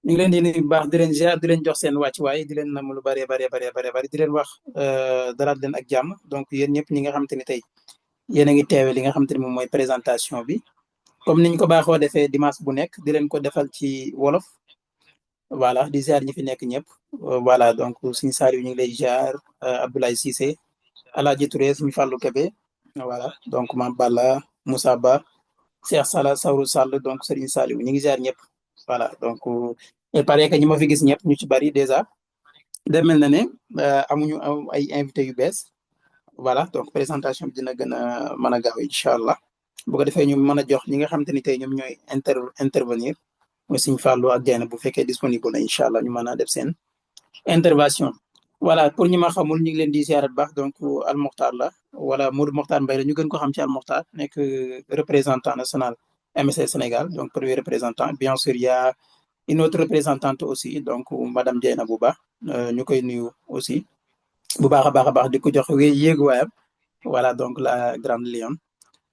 ñu ngi leen di nuyu bu baax di leen ziar di leen jox seen wàccuwaay di leen nam lu bari di leen wax dalaat leen ak jàmm donc yéen ñëpp ñi nga xamante ni tey yéen a ngi teewe li nga xamante ni moom mooy présentation bi comme niñ ko baaxoo defee dimanche bu nekk di leen ko defal ci wolof voilà di ziar ñi fi nekk ñëpp voilà donc suñu Saliou ñu ngi lay ziar Abdoulaye Cissé Alaaji Touré suñu Fallou Kébé voilà donc Mame Balla Moussa Ba Cheikh Sala Sawru Sall donc Serigne Saliou ñu ngi ziar ñëpp voilà donc il paraît que ñi ma fi gis ñëpp ñu ci bari déjà demel na ne amuñu ay invité yu bees voilà donc présentation bi dina gën a mën a gaaw incha allah bu ko defee ñu mën a jox ñi nga xamante ni tey ñoom ñooy intervenir mooy Serigne Fallou ak Dieng bu fekkee disponible na incha allah ñu mën a def seen intervention. voilà pour ñi ma xamul ñu ngi leen di ziarat baax donc Al Mokhtar la wala Modou Mokhtar Mbaye la ñu gën ko xam ci Al Mokhtar nekk représentant national MSC Sénégal donc premier représentant bien sûr il y a une autre représentante aussi donc madame Dieyna Bouba ñu koy nuyu aussi bu baax a baax di ko jox yéeguwaayam voilà donc la grande lionne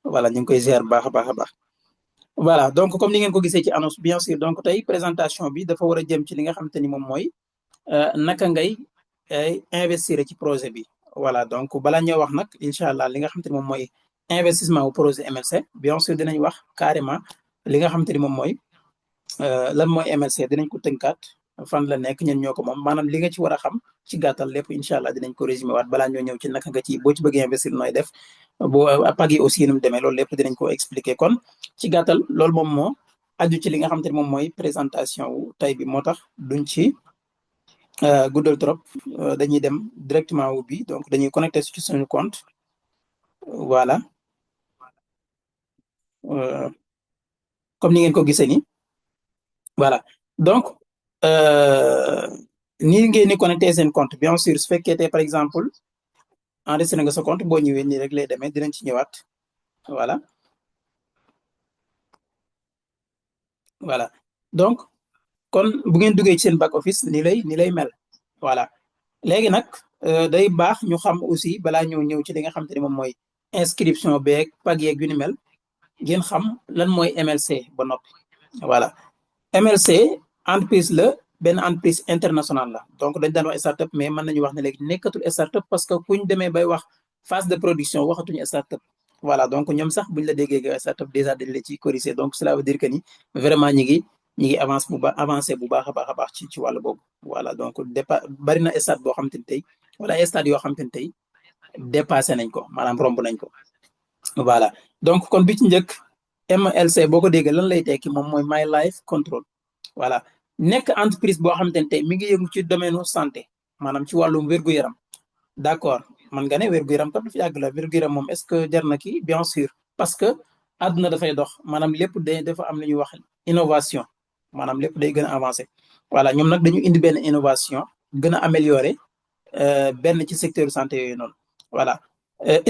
voilà ñu ngi koy ziar bu baax a baax voilà donc comme ni ngeen ko gisee ci annonce bien sûr donc tey présentation bi dafa war a jëm ci li nga xamante ni moom mooy naka ngay investir ci projet bi voilà donc balaa ñoo wax nag incha allah li nga xamante ni moom mooy investissement au projet MLC bien sûr dinañ wax carrément li nga xamante ni moom mooy lan mooy MLC dinañ ko tënkaat fan la nekk ñen ñoo ko moom maanaam li nga ci war a xam ci gàttal lépp incha allah dinañ ko résumé waat balaa ñoo ñëw ci naka nga ci boo ci bëggee investir nooy def boo pag yi aussi nu mu demee loolu lépp dinañ ko expliquer kon ci gàttal loolu moom moo aju ci li nga xamante ni moom mooy présentation wu tey bi moo tax duñ ci guddal trop dañuy dem directement wu bi donc dañuy connecté ci suñu compte voilà comme ni ngeen ko gisee ni voilà donc nii ngeen ni connecté seen compte bien sûr su fekkee tey par exemple enregistré nga sa compte boo ñëwee nii rek lay demee dinañ ci ñëwaat voilà donc kon bu ngeen duggee ci seen back office ni lay mel voilà léegi nag day baax ñu xam aussi balaa ñëw ci li nga xam te ne moom mooy inscription beeg pag yeeg yu ni mel ngeen xam lan mooy MLC ba noppi voilà MLC entreprise la benn entreprise internationale la donc dañ daan wax startup mais mën nañu wax ne léegi nekkatul startup parce que kuñ demee bay wax phase de production waxatuñu startup voilà donc ñoom sax buñ la déggee startup déjà dañ la ci corriger donc cela veut dire que ni vraiment ñi ngi avancé bu baax a baax ci wàllu boobu voilà donc bari na stade boo xam te ni tey wala stade yoo xam te ni tey dépassé nañ ko maanaam romb nañ ko voilà donc kon bi ci njëkk MLC boo ko déggee lan lay tekki moom mooy My Life Control voilà nekk entreprise boo xam te ni tey mi ngi yëngu ci domaine santé maanaam ci wàllum wér-gu-yaram d'accord man nga ne wér-gu-yaram kat dafa yàgg la wér-gu-yaram moom est-ce que jar na kii bien sûr parce que àdduna dafay dox maanaam lépp dafa am lu ñuy wax innovation maanaam lépp day gën a avancé voilà ñoom nag dañu indi benn innovation gën a amélioré benn ci secteur santé yooyu noonu voilà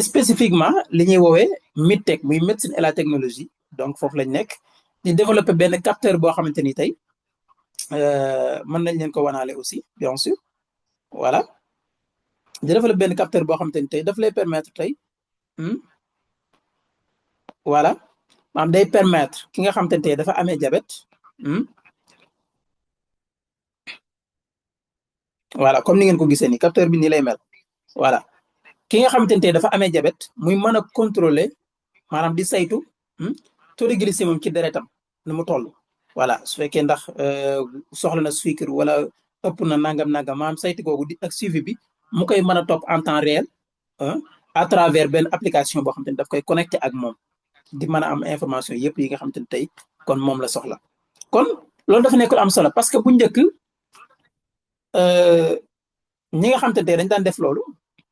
spécifiquement li ñuy woowee MedTech muy médecine et la technologie donc foofu lañ nekk di développer benn capteur boo xamante ni tey mën nañ leen ko wanaale aussi bien sûr voilà di développer benn capteur boo xamante ni tey daf lay permettre tey voilà maanaam day permettre ki nga xamante ni tey dafa amee diabète voilà comme ni ngeen ko gisee ni capteur bi nii lay mel voilà ki nga xamante ni tey dafa amee diabète muy mën a contrôler maanaam di saytu taux de glycémie ci deretam nu mu toll voilà su fekkee ndax soxla na sucre wala ëpp na nangam maanaam saytu googu di ak suivi bi mu koy mën a topp en temps réel à travers benn application boo xamante ni daf koy connecté ak moom di mën a am information yëpp yi nga xamante ni tey kon moom la soxla kon loolu dafa nekk lu am solo parce que bu njëkk ñi nga xamante ne tey dañ daan def loolu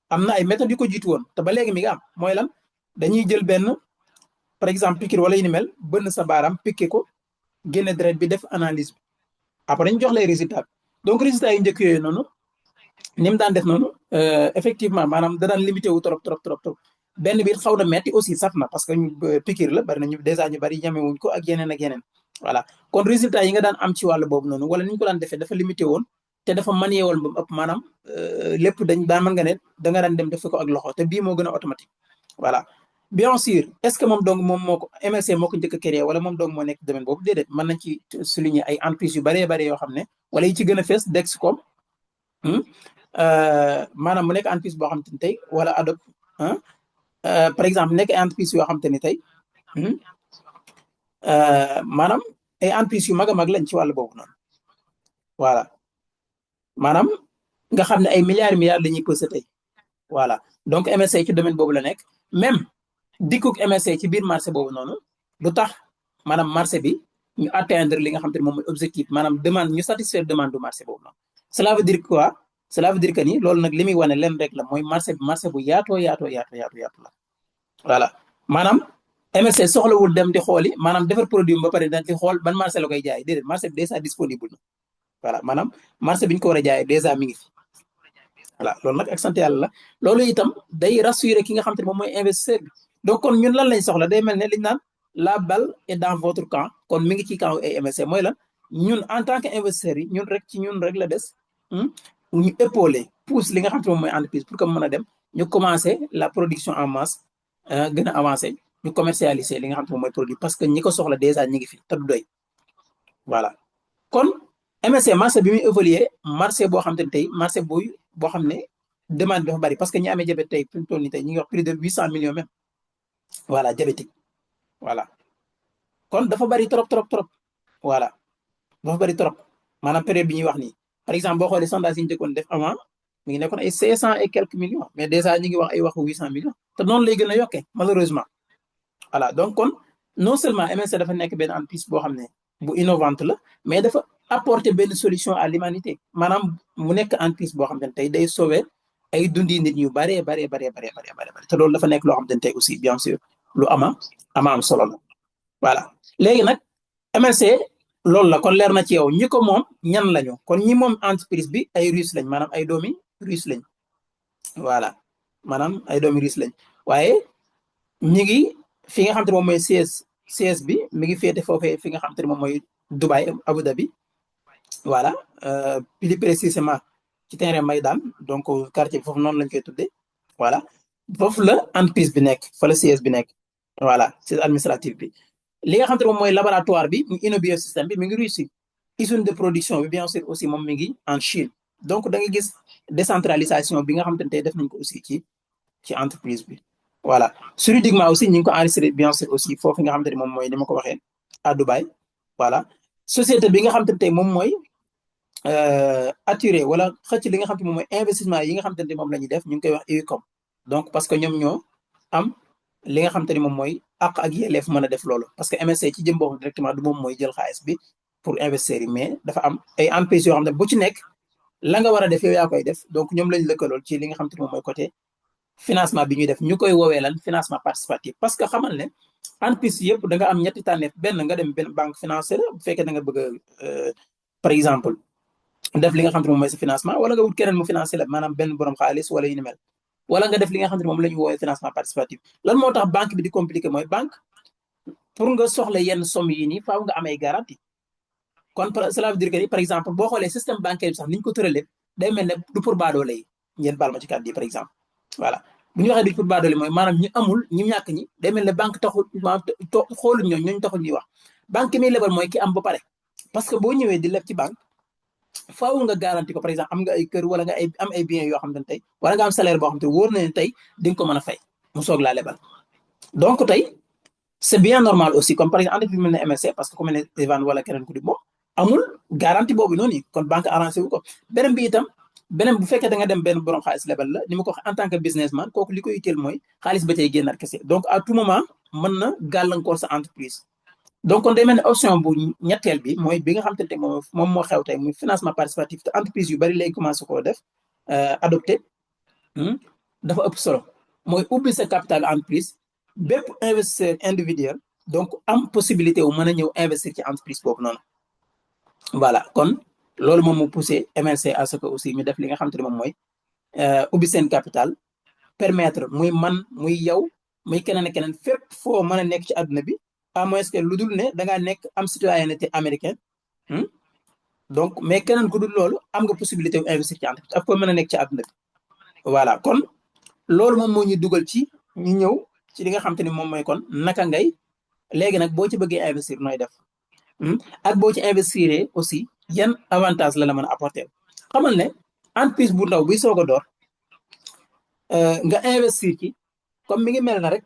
am na ay méthodes yu ko jiitu woon te ba léegi mi nga am mooy lan dañuy jël benn par exemple piqûre wala yu ni mel bënn sa baaraam piqué ko génne deret bi def analyse bi après dañu jox lay résultat donc résultat yu njëkk yooyu noonu ni mu daan def noonu effectivement maanaam da daan limité wu trop benn biir xaw na metti aussi saf na parce que piqûre la bari na ñu dèjà ñu bari ñamewuñ ko ak yeneen voilà kon résultat yi nga daan am ci wàllu boobu noonu wala ni ñu ko daan defee dafa limité woon te dafa manié woon ba mu ëpp maanaam lépp dañ daan mën nga ne da nga daan dem def ko ak loxo te bii moo gën a automatique voilà bien sûr est-ce que moom donc moom moo ko MSC moo ko njëkk a créé wala moom donc moo nekk domaine boobu déedéet mën nañ ci souligner ay entreprises yu bëree bëri yoo xam ne wala yi ci gën a fees Dexcom maanaam mu nekk entreprise boo xam te ni tey wala Adobe par exemple nekk ay entreprise yoo xam te ni tey maanaam ay entreprise yu mag a mag lañ ci wàllu boobu noonu voilà maanaam nga xam ne ay milliards la ñuy pesé tey voilà donc MSC ci domaine boobu la nekk même dikkug MSC ci biir marché boobu noonu lu tax maanaam marché bi ñu atteindre li nga xam te ne moom mooy objectif maanaam demande ñu satisfaire demande du marché boobu noonu cela veut dire quoi cela veut dire que ni loolu nag li muy wane leen rek la mooy marché bu yaatoo la voilà maanaam MSC soxlawul dem di xooli maanaam defar produit ba pare dañ di xool ban marché la koy jaay déedéet marché bi déjà disponible na voilà maanaam marché bi ñu ko war a jaayee déjà mi ngi fi voilà loolu nag ak sant yàlla la loolu itam day rassurer ki nga xam te ne moom mooy investisseur bi donc kon ñun lan lañ soxla day mel ne liñ naan la balle est dans votre camp kon mi ngi ci camp ay MSC mooy lan ñun en tant que investisseurs yi ñun rek la des ñu épauler pousse li nga xam te moom mooy entreprise pour que mën a dem ñu commencer la production en masse gën a avancer ñu commercialiser li nga xam te moom mooy produit parce que ñi ko soxla déjà ñi ngi fi te du doy voilà kon MSC marché bi muy évoluer marché boo xam te ne tey marché boo xam ne demande dafa bari parce que ñi amee diabète tey fi mu toll nii tey ñu ngi wax plus de 800 millions même voilà diabétique voilà kon dafa bari trop voilà dafa bari trop maanaam période bi ñuy wax nii par exemple boo xoolee sondage yi ñu jëkkoon def avant mi ngi nekkoon ay 500 et quelques millions mais déjà ñu ngi wax ay waxu 800 millions te noonu lay gën a yokkee malheureusement voilà donc kon non seulement MSC dafa nekk benn entreprise boo xam ne bu innovante la mais dafa apporter benn solution à l'humanité maanaam mu nekk entreprise boo xam ne tey day sauver ay dundi nit ñu baree te loolu dafa nekk loo xam ne tey aussi bien sûr lu am solo la voilà léegi nag MSC loolu la kon leer na ci yow ñi ko moom ñan lañu kon ñi moom entreprise bi ay russe lañ maanaam ay doomi russe lañ voilà maanaam ay doomi russe lañ waaye ñi ngi fi nga xam te moom mooy siège bi mi ngi féete foofee fi nga xam te ne moom mooy Dubaï Abu Dhabi voilà plus précisément ci terrain Maïdan donc quartier bi foofu noonu lañ koy tuddee voilà foofu la entreprise bi nekk fa la siège bi nekk voilà siège administratif bi li nga xam te ne moom mooy laboratoire bi mu InnoBiosystem bi mi ngi Russie usine de production bi bien sûr aussi moom mi ngi en Chine donc da nga gis décentralisation bi nga xam te ne tey def nañ ko aussi ci entreprise bi voilà juridiquement aussi ñu ngi ko enregistré bien sûr aussi foofu nga xam te ne moom mooy ni ma ko waxee à Dubaï voilà société bi nga xam te ne tey moom mooy attiré wala xëcc li nga xam te moom mooy investissement yi nga xam te ne moom la ñuy def ñu ngi koy wax EUCOM donc parce que ñoom ñoo am li nga xam te ne moom mooy àq ak yelleef mën a def loolu parce que MSC ci jëm boobu directement du moom mooy jël xaalis bi pour investir yi mais dafa am ay entreprises yoo xam ne bu ci nekk la nga war a def yow yaa koy def donc ñoom lañ lëkkalool ci li nga xam te ne moom mooy côté financement bi ñuy def ñu koy woowee lan financement participatif parce que xamal ne entreprise yëpp da nga am ñetti tànneef benn nga dem benn banque financière bu fekkee da nga bëgg par exemple def li nga xam te ne moom mooy sa financement wala nga wut keneen mu financé la maanaam benn borom xaalis wala yu ni mel wala nga def li nga xam ne moom la ñu woowee financement participatif lan moo tax banque bi di compliqué mooy banque pour nga soxla yenn somme yi nii faaw nga am ay garantie kon cela veut dire que par exemple boo xoolee système bancaire bi sax ni ñu ko tëralee day mel ne du pour baadoole yi ngeen baal ma ci kàddu yi par exemple voilà bu ñu waxee du pour baadoole mooy maanaam ñi amul ñi ñàkk ñi day mel ne banque taxul xooluñ ñooñu taxul ñuy wax banque mi lebal mooy ki am ba pare parce que boo ñëwee di leb ci banque faaw nga garanti ko par exemple am nga ay kër wala nga am ay biens yoo xam ne tey wala nga am salaire boo xam te wóor na ne tey di nga ko mën a fay mu soog laa lebal donc tey c'est bien normal aussi comme par exemple entreprise bi mel ne MSC parce que ku mel ne Evan wala keneen ku di moom amul garantie boobu noonu kon banque arrangé wu ko beneen bi itam beneen bu fekkee da nga dem benn borom xaalis lebal la ni ma ko wax en tant que businessman kooku li koy utile mooy xaalis ba cay génnaat kese donc à tout moment mën na gàllankoor sa entreprise donc kon day mel ne option bu ñetteel bi mooy bi nga xam te ne moom moo xew tey muy financement participatif te entreprise yu bari lay commencé koo def adopté dafa ëpp solo mooy ubbi sa capital entreprise bépp investisseur individuel donc am possibilité wu mën a ñëw investir ci entreprise boobu noonu voilà kon loolu moom moo poussé MSC à ce que aussi ñu def li nga xam te ne moom mooy ubbi seen capital permettre muy man muy yow muy keneen ak keneen fépp foo mën a nekk ci àdduna bi à moins que lu dul ne da ngaa nekk am citoyenneté américaine donc mais keneen ku dul loolu am nga possibilité wu investir ci entreprise ak ko mën a nekk ci àdduna bi voilà kon loolu moom moo ñu dugal ci ñu ñëw ci li nga xam te ni moom mooy kon naka ngay léegi nag boo ci bëggee investir nooy def ak boo ci investir aussi yan avantage la mën a apporter xamal ne entreprise bu ndaw buy soog a door nga investir ci comme mi ngi mel na rek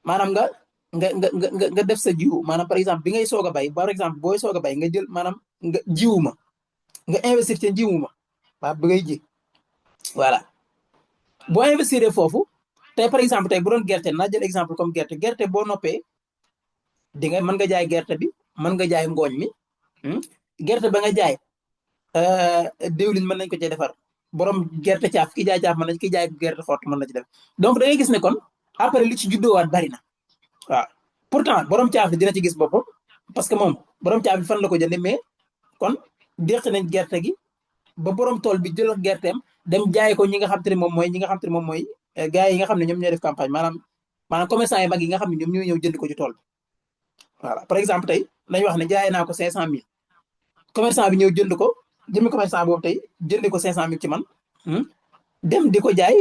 maanaam nga def sa jiwu maanaam par exemple bi ngay soog a bay par exemple booy soog a bay nga jël maanaam nga jiwu ma nga investir ci jiwu ma waaw bi ngay ji voilà boo investir foofu tey par exemple tey bu doon gerte naa jël exemple comme gerte boo noppee di nga mën nga jaay gerte bi mën nga jaay ngooñ mi gerte ba nga jaay diwlin mën nañ ko cee defar borom gerte caaf ki jaay caaf mën nañ ki jaay gerte xott mën na ci def donc da ngay gis ne kon après li ci juddoowaat bari na waaw pourtant borom caaf bi dina ci gis boppam parce que moom borom caaf bi fan la ko jëndee mais kon déq nañ gerte gi ba borom tool bi jël gerteem dem jaay ko ñi nga xam te ne moom mooy gars yi nga xam ne ñoom ñooy def campagne maanaam commerçant yi mag yi nga xam ne ñoom ñooy ñëw jënd ko ci tool bi voilà par exemple tey nañu wax ne jaay naa ko 500000 commerçant bi ñëw jënd ko jëmmi commerçant boobu tey jënd ko 500000 ci man dem di ko jaay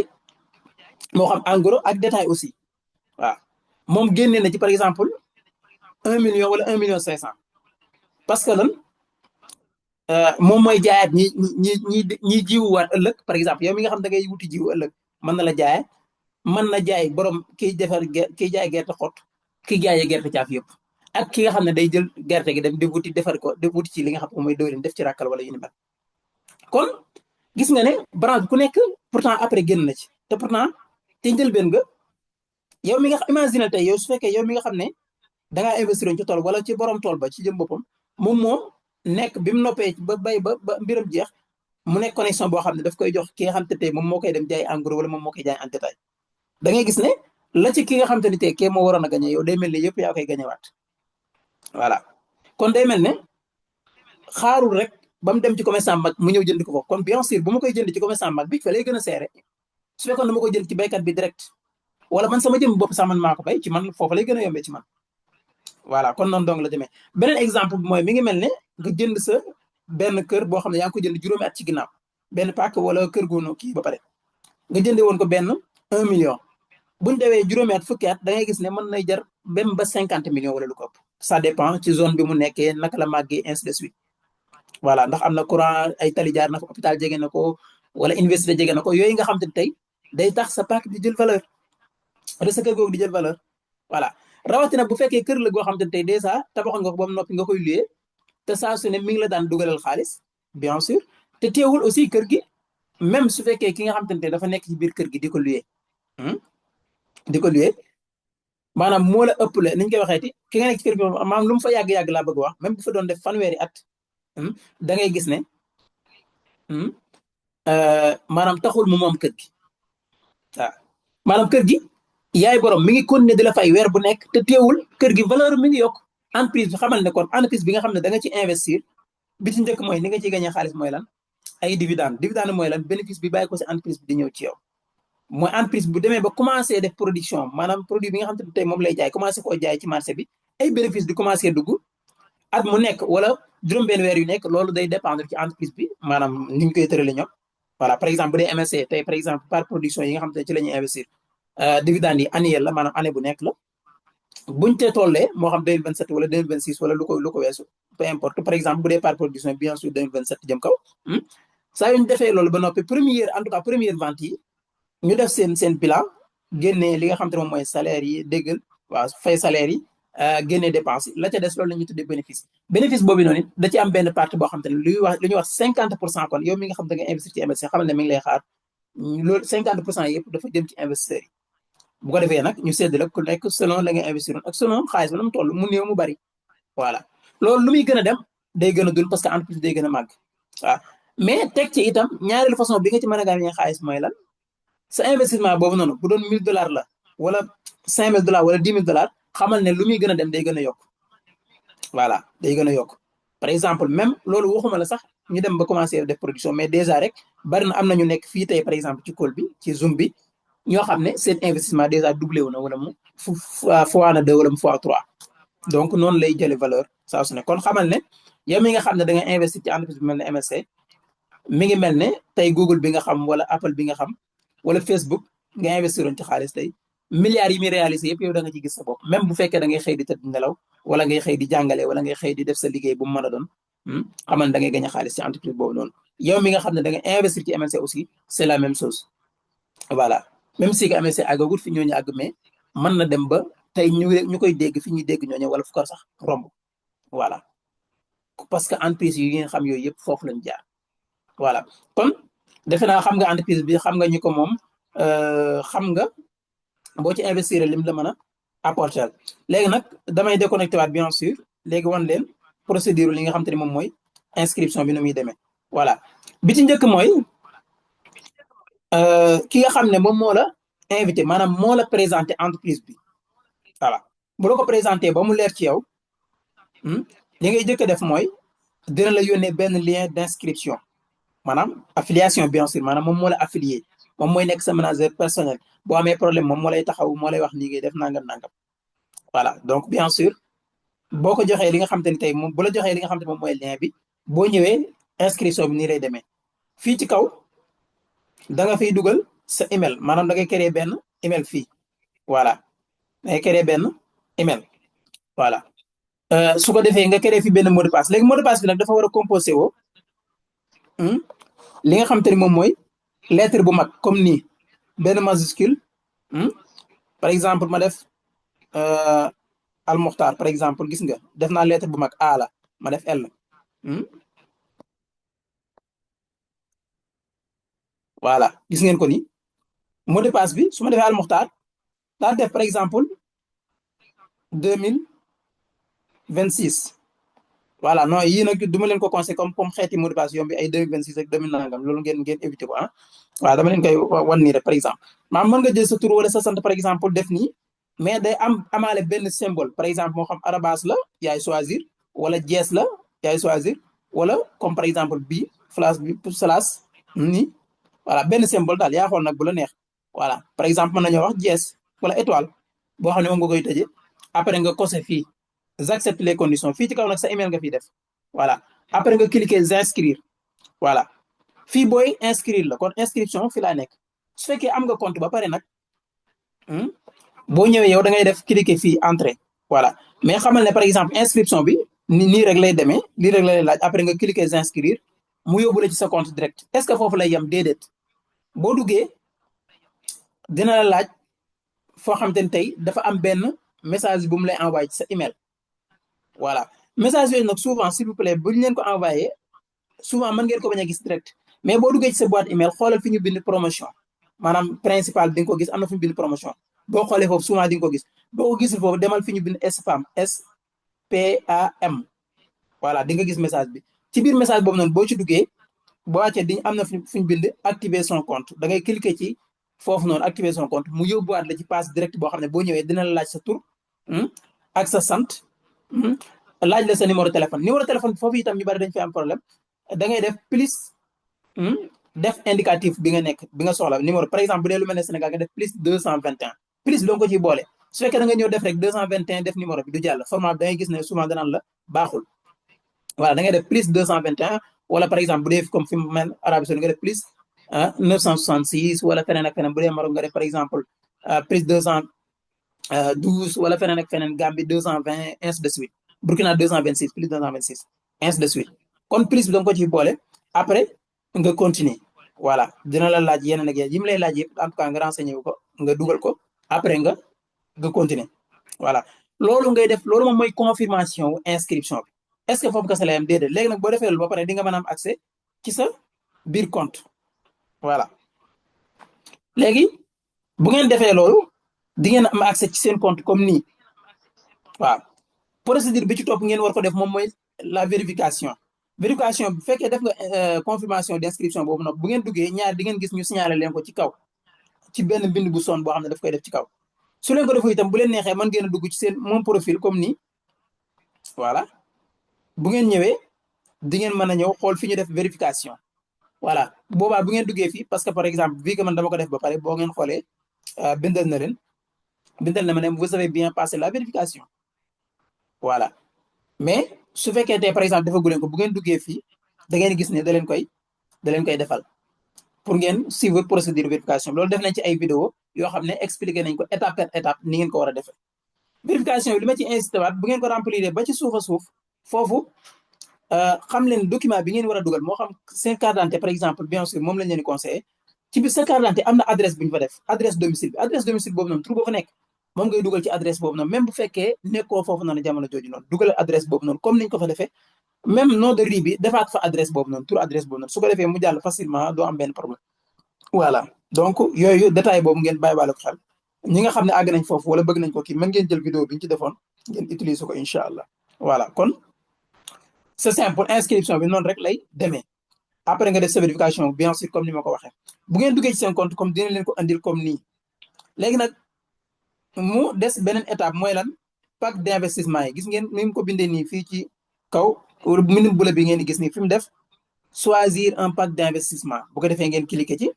moo xam en gros ak détail aussi waaw moom génnee na ci par exemple 1 million wala 1,5 million parce que lan moom mooy jaayaat ñi jiwuwaat ëllëg par exemple yow mi nga xam da ngay wuti jiwu ëllëg mën na la jaay mën na jaay borom kiy jaay gerte xott kiy jaayee gerte caaf yëpp ak ki nga xam ne day jël gerte gi dem di wuti defar ko di wuti ci li nga xam ne mooy diwlin def ci ràkkal wala yu ni mel kon gis nga ne branche ku nekk pourtant après génn na ci te pourtant te njëlbeen nga yow mi nga imaginer tey yow su fekkee yow mi nga xam ne da ngaa investir ci tool wala ci borom tool ba ci jëm boppam moom nekk bi mu noppee ba bay ba mbiram jeex mu nekk connexion boo xam ne daf koy jox ki nga xam te tey moom moo koy dem jaay en gros wala moom moo koy jaay en détail da ngay gis ne la ci ki nga xam te ni tey kee moo waroon a gañe yow day mel ne yëpp yaa koy gañewaat voilà kon day mel ne xaarul rek ba mu dem ci commerçant mag mu ñëw jënd ko foofu kon bien sûr bu ma koy jënd ci commerçant mag bi fa lay gën a seere su fekkoon dama koy jënd ci baykat bi direct wala man sama jëm bopp sax man maa ko bay ci man foofu lay gën a yombee ci man voilà kon noonu dong la demee beneen exemple bi mooy mi ngi mel ne nga jënd sa benn kër boo xam ne yaa ngi ko jënd juróomi at ci ginnaaw benn pàkk wala kër goono kii ba pare nga jëndee woon ko benn 1 million buñ dewee juróomi at fukki at da ngay gis ne mën nay jar même ba 50 millions wala lu ko ëpp ça dépend ci zone bi mu nekkee naka la màggee ainsi de suite voilà ndax am na courant ay tali jaar na ko hôpital jege na ko wala université jege na ko yooyu nga xam te tey day tax sa pàkk di jël valeur wala sa kër googu di jël valeur voilà rawatina bu fekkee kër la goo xam te tey dèjà tabaxoon nga ko ba mu noppi nga koy luyee te saa su ne mi ngi la daan dugalal xaalis bien sûr te teewul aussi kër gi même su fekkee ki nga xam te ne dafa nekk ci biir kër gi di ko luyee maanaam moo la ëpp le niñ koy waxeeti ki nga nekk ci kër gi maanaam lu mu fa yàgg-yàgg laa bëgg wax même bu fa doon def fanweeri at da ngay gis ne maanaam taxul mu moom kër gi waaw maanaam kër gi yaay borom mi ngi continuer di la fay weer bu nekk te teewul kër gi valeur mi ngi yokk entreprise bi xamal ne kon entreprise bi nga xam ne da nga ci investir bi ci njëkk mooy ni nga ciy gagné xaalis mooy lan ay dividende mooy lan bénéfice bi bàyyi ko si entreprise bi di ñëw ci yow mooy entreprise bu demee ba commencé def production maanaam produit bi nga xam te ne tey moom lay jaay commencé koo jaay ci marché bi ay bénéfice di commencé dugg at mu nekk wala juróom-benn weer yu nekk loolu day dépendre ci entreprise bi maanaam ni ñu koy tëralee ñoom voilà par exemple bu dee MSC tey par exemple par production yi nga xam te ne ci la ñuy investir dividende yi annuel la maanaam année bu nekk la buñ te tollee moo xam 2027 wala 2026 wala lu ko weesu peu importe par exemple bu dee par production bien sûr 2027 jëm kaw saa yu ñu defee loolu ba noppi première vente yi ñu def seen bilan génnee li nga xam te ne moom mooy salaire yi déggal waaw fay salaire yi génnee dépense yi la ca des loolu la ñuy tuddee bénéfice boobu noonu da ci am benn partie boo xam te ne lu ñuy wax 50% kon yow mi nga xam da nga investir ci investisseur xamal ne mi ngi lay xaar loolu 50% yëpp dafa jëm ci investisseurs yi bu ko defee nag ñu séddale ku nekk selon la nga investir ak selon xaalis ba na mu toll mu néew mu bari voilà loolu lu muy gën a dem day gën a dul parce que entreprise day gën a màgg waaw mais teg ci itam ñaareelu façon bi nga ci mën a gagné xaalis mooy lan sa investissement boobu noonu bu doon $1000 la wala $5000 wala $10,000 xamal ne lu muy gën a dem day gën a yokk voilà day gën a yokk par exemple même loolu waxuma la sax ñu dem ba commencé def production mais déjà rek bari na am na ñu nekk fii tey par exemple ci call bi ci Zoom bi ñoo xam ne seen investissement déjà doublé wu na wala mu fois na 2 wala mu fois 3 donc noonu lay jëlee valeur saa su ne kon xamal ne yow mi nga xam ne da nga investir ci entreprise bi mel ne MSC mi ngi mel ne tey Google bi nga xam wala Apple bi nga xam wala Facebook nga investiroon ci xaalis tey milliards yi muy réalisé yëpp yow da nga ci gis sa bopp même bu fekkee da ngay xëy di tëdd nelaw wala ngay xëy di jàngale wala ngay xëy di def sa liggéey bu mu mën a doon xamal da ngay gañ a xaalis ci entreprise boobu noonu yow mi nga xam ne da nga investir ci MLC aussi c'est la même chose voilà même si que MLC àggagut fi ñooñu àgg mais mën na dem ba tey ñu koy dégg fi ñuy dégg ñooñu wala fu ko sax romb voilà parce que entreprise yi ngeen xam yooyu yëpp foofu lañ jaar voilà kon defe naa xam nga entreprise bi xam nga ñu ko moom xam nga boo ci investir lim la mën a apporter léegi nag damay déconnecté waat bien sûr léegi wan leen procédure li nga xam te ne moom mooy inscription bi nu muy demee voilà bi ci njëkk mooy ki nga xam ne moom moo la invité maanaam moo la présenté entreprise bi voilà bu la ko présenté ba mu leer ci yow li ngay jëkk a def mooy dina la yónnee benn lien d'inscription maanaam affiliation bien sûr maanaam moom moo la affilié moom mooy nekk sa manager personnel boo amee problème moom moo lay taxaw moo lay wax nii ngay def nangam nangam voilà donc bien sûr boo ko joxee li nga xam te ni tey moom bu la joxee li nga xam te moom mooy lien bi boo ñëwee inscription bi nii lay demee fii ci kaw da nga fiy dugal sa email maanaam da ngay créer benn email fii voilà da ngay créer benn email voilà su ko defee nga créer fi benn mot de passe léegi mot de passe bi nag dafa war a composé woo li nga xam te ni moom mooy lettre bu mag comme nii benn majuscule par exemple ma def Al Mokhtar par exemple gis nga def naa lettre bu mag A la ma def L voilà gis ngeen ko ni mot de passe bi su ma defee Al Mokhtar daa def par exemple 2026 voilà non yii nag du ma leen ko conseillé comme xeeti mot de passe yomb bi ay 2026 ak 2000 nangam loolu ngeen éviter ko waaw dama leen koy wan nii rek par exemple maanaam mën nga jël sa tur wala sa sant par exemple def nii mais day amaale benn symbole par exemple moo xam arabas la yaay choisir wala jees la yaay choisir wala comme par exemple bii flash bi slash nii voilà benn symbole daal yaa xool nag bu la neex voilà par exemple mën nañoo wax jees wala étoile boo xam ne moom nga koy tëjee après nga coché fii j'accepte les conditions fii ci kaw nag sa email nga fiy def voilà après nga cliquer inscrire voilà fii booy inscrire la kon inscription fi laa nekk su fekkee am nga compte ba pare nag boo ñëwee yow da ngay def cliquer fii entrée voilà mais xamal ne par exemple inscription bi nii rek lay demee lii rek lay laaj après nga cliquer inscrire mu yóbbu la ci sa compte direct est-ce que foofu lay yem déedéet boo duggee dina la laaj foo xam te ne tey dafa am benn message bu mu lay envoyé ci sa email voilà message yooyu nag souvent s'il vous plaît bu ñu leen ko envoyé souvent mën ngeen ko bañ a gis direct mais boo duggee ci sa boîte email xoolal fi ñu bind promotion maanaam principal di nga ko gis am na fi ñu bind promotion boo xoolee foofu souvent di nga ko gis boo ko gisul foofu demal fi ñu bind spam SPAM voilà di nga gis message bi ci biir message boobu noonu boo ci duggee boo wàccee di am na fi ñu bind activer son compte da ngay cliquer ci foofu noonu activer son compte mu yóbbuwaat la ci page direct boo xam ne boo ñëwee dina la laaj sa tur ak sa sant laaj la sa numéro téléphone foofu itam ñu bari dañ fi am problème da ngay def plus def indicatif bi nga nekk bi nga soxla numéro par exemple bu dee lu mel ne Sénégal nga def plus 221 plus bi doo ko ciy boole su fekkee da nga ñëw def rek 221 def numéro bi du jàll format bi da ngay gis ne souvent danaan la baaxul voilà da ngay def plus 221 wala par exemple bu dee comme fi mu mel Arabie Saoudite nga def plus 966 wala feneen ak feneen bu dee Maroc nga def par exemple plus 212 wala feneen ak feneen Gambie 220 ainsi de suite Burkina 226 plus 226 ainsi de suite kon plus bi da nga ko ciy boole après nga continuer voilà dina la laaj yeneen ak yeneen yi mu lay laaj yëpp en tout cas nga renseigné wu ko nga dugal ko après nga continuer voilà loolu ngay def loolu moom mooy confirmation wu inscription bi est-ce que foofu kese la yam déedéet léegi nag boo defee loolu ba pare di nga mën a am accès ci sa biir compte voilà léegi bu ngeen defee loolu di ngeen am accès ci seen compte comme nii waaw procédure bi ci topp ngeen war ko def moom mooy la vérification bu fekkee def nga confirmation d'inscription boobu nag bu ngeen duggee ñaar di ngeen gis ñu signaler leen ko ci kaw ci benn bind bu son boo xam ne daf koy def ci kaw su leen ko defu itam bu leen neexee mën ngeen a dugg ci seen moom profil comme nii voilà bu ngeen ñëwee di ngeen mën a ñëw xool fi ñu def vérification voilà boobaa bu ngeen duggee fii parce que par exemple vu que man dama ko def ba pare boo ngeen xoolee bindal na ma ne vous avez bien passé la vérification voilà mais su fekkee tey par exemple defagu leen ko bu ngeen duggee fii da ngeen gis ne da leen koy defal pour ngeen suivre procédure vérification loolu def nañ ci ay vidéo yoo xam ne expliqué nañ ko étape par étape ni ngeen ko war a defee vérification bi li ma ci incité waat bu ngeen ko remplir ba ci suuf a suuf foofu xam leen document bi ngeen war a dugal moo xam seen carte d'identité par exemple bien sûr moom lañ leen di conseillé ci biir sa carte d'identité am na adresse bu ñu fa def adresse domicile bi adresse domicile boobu noonu tur boo fa nekk moom ngay dugal ci adresse boobu noonu même bu fekkee nekkoo foofu noonu jamono jooju noonu dugal adresse boobu noonu comme niñ ko fa defee même nom de riz bi defaat fa adresse boobu noonu tur adresse boobu noonu su ko defee mu jàll facilement doo am benn problème voilà donc yooyu détail boobu ngeen bàyyi wàllu ko xel ñi nga xam ne àgg nañ foofu wala bëgg nañ ko kii mën ngeen jël vidéo bi ñu ci defoon ngeen utiliser ko incha allah voilà kon c'est simple inscription bi noonu rek lay demee après nga def sa vérification bien sûr comme ni ma ko waxee bu ngeen duggee ci seen compte comme dina leen ko andil comme nii léegi nag mu des beneen étape mooy lan pack d'investissement yi gis ngeen ni mu ko bindee nii fii ci kaw minu bula bi ngeen di gis nii fi mu def choisir un pack d'investissement bu ko defee ngeen cliquer ci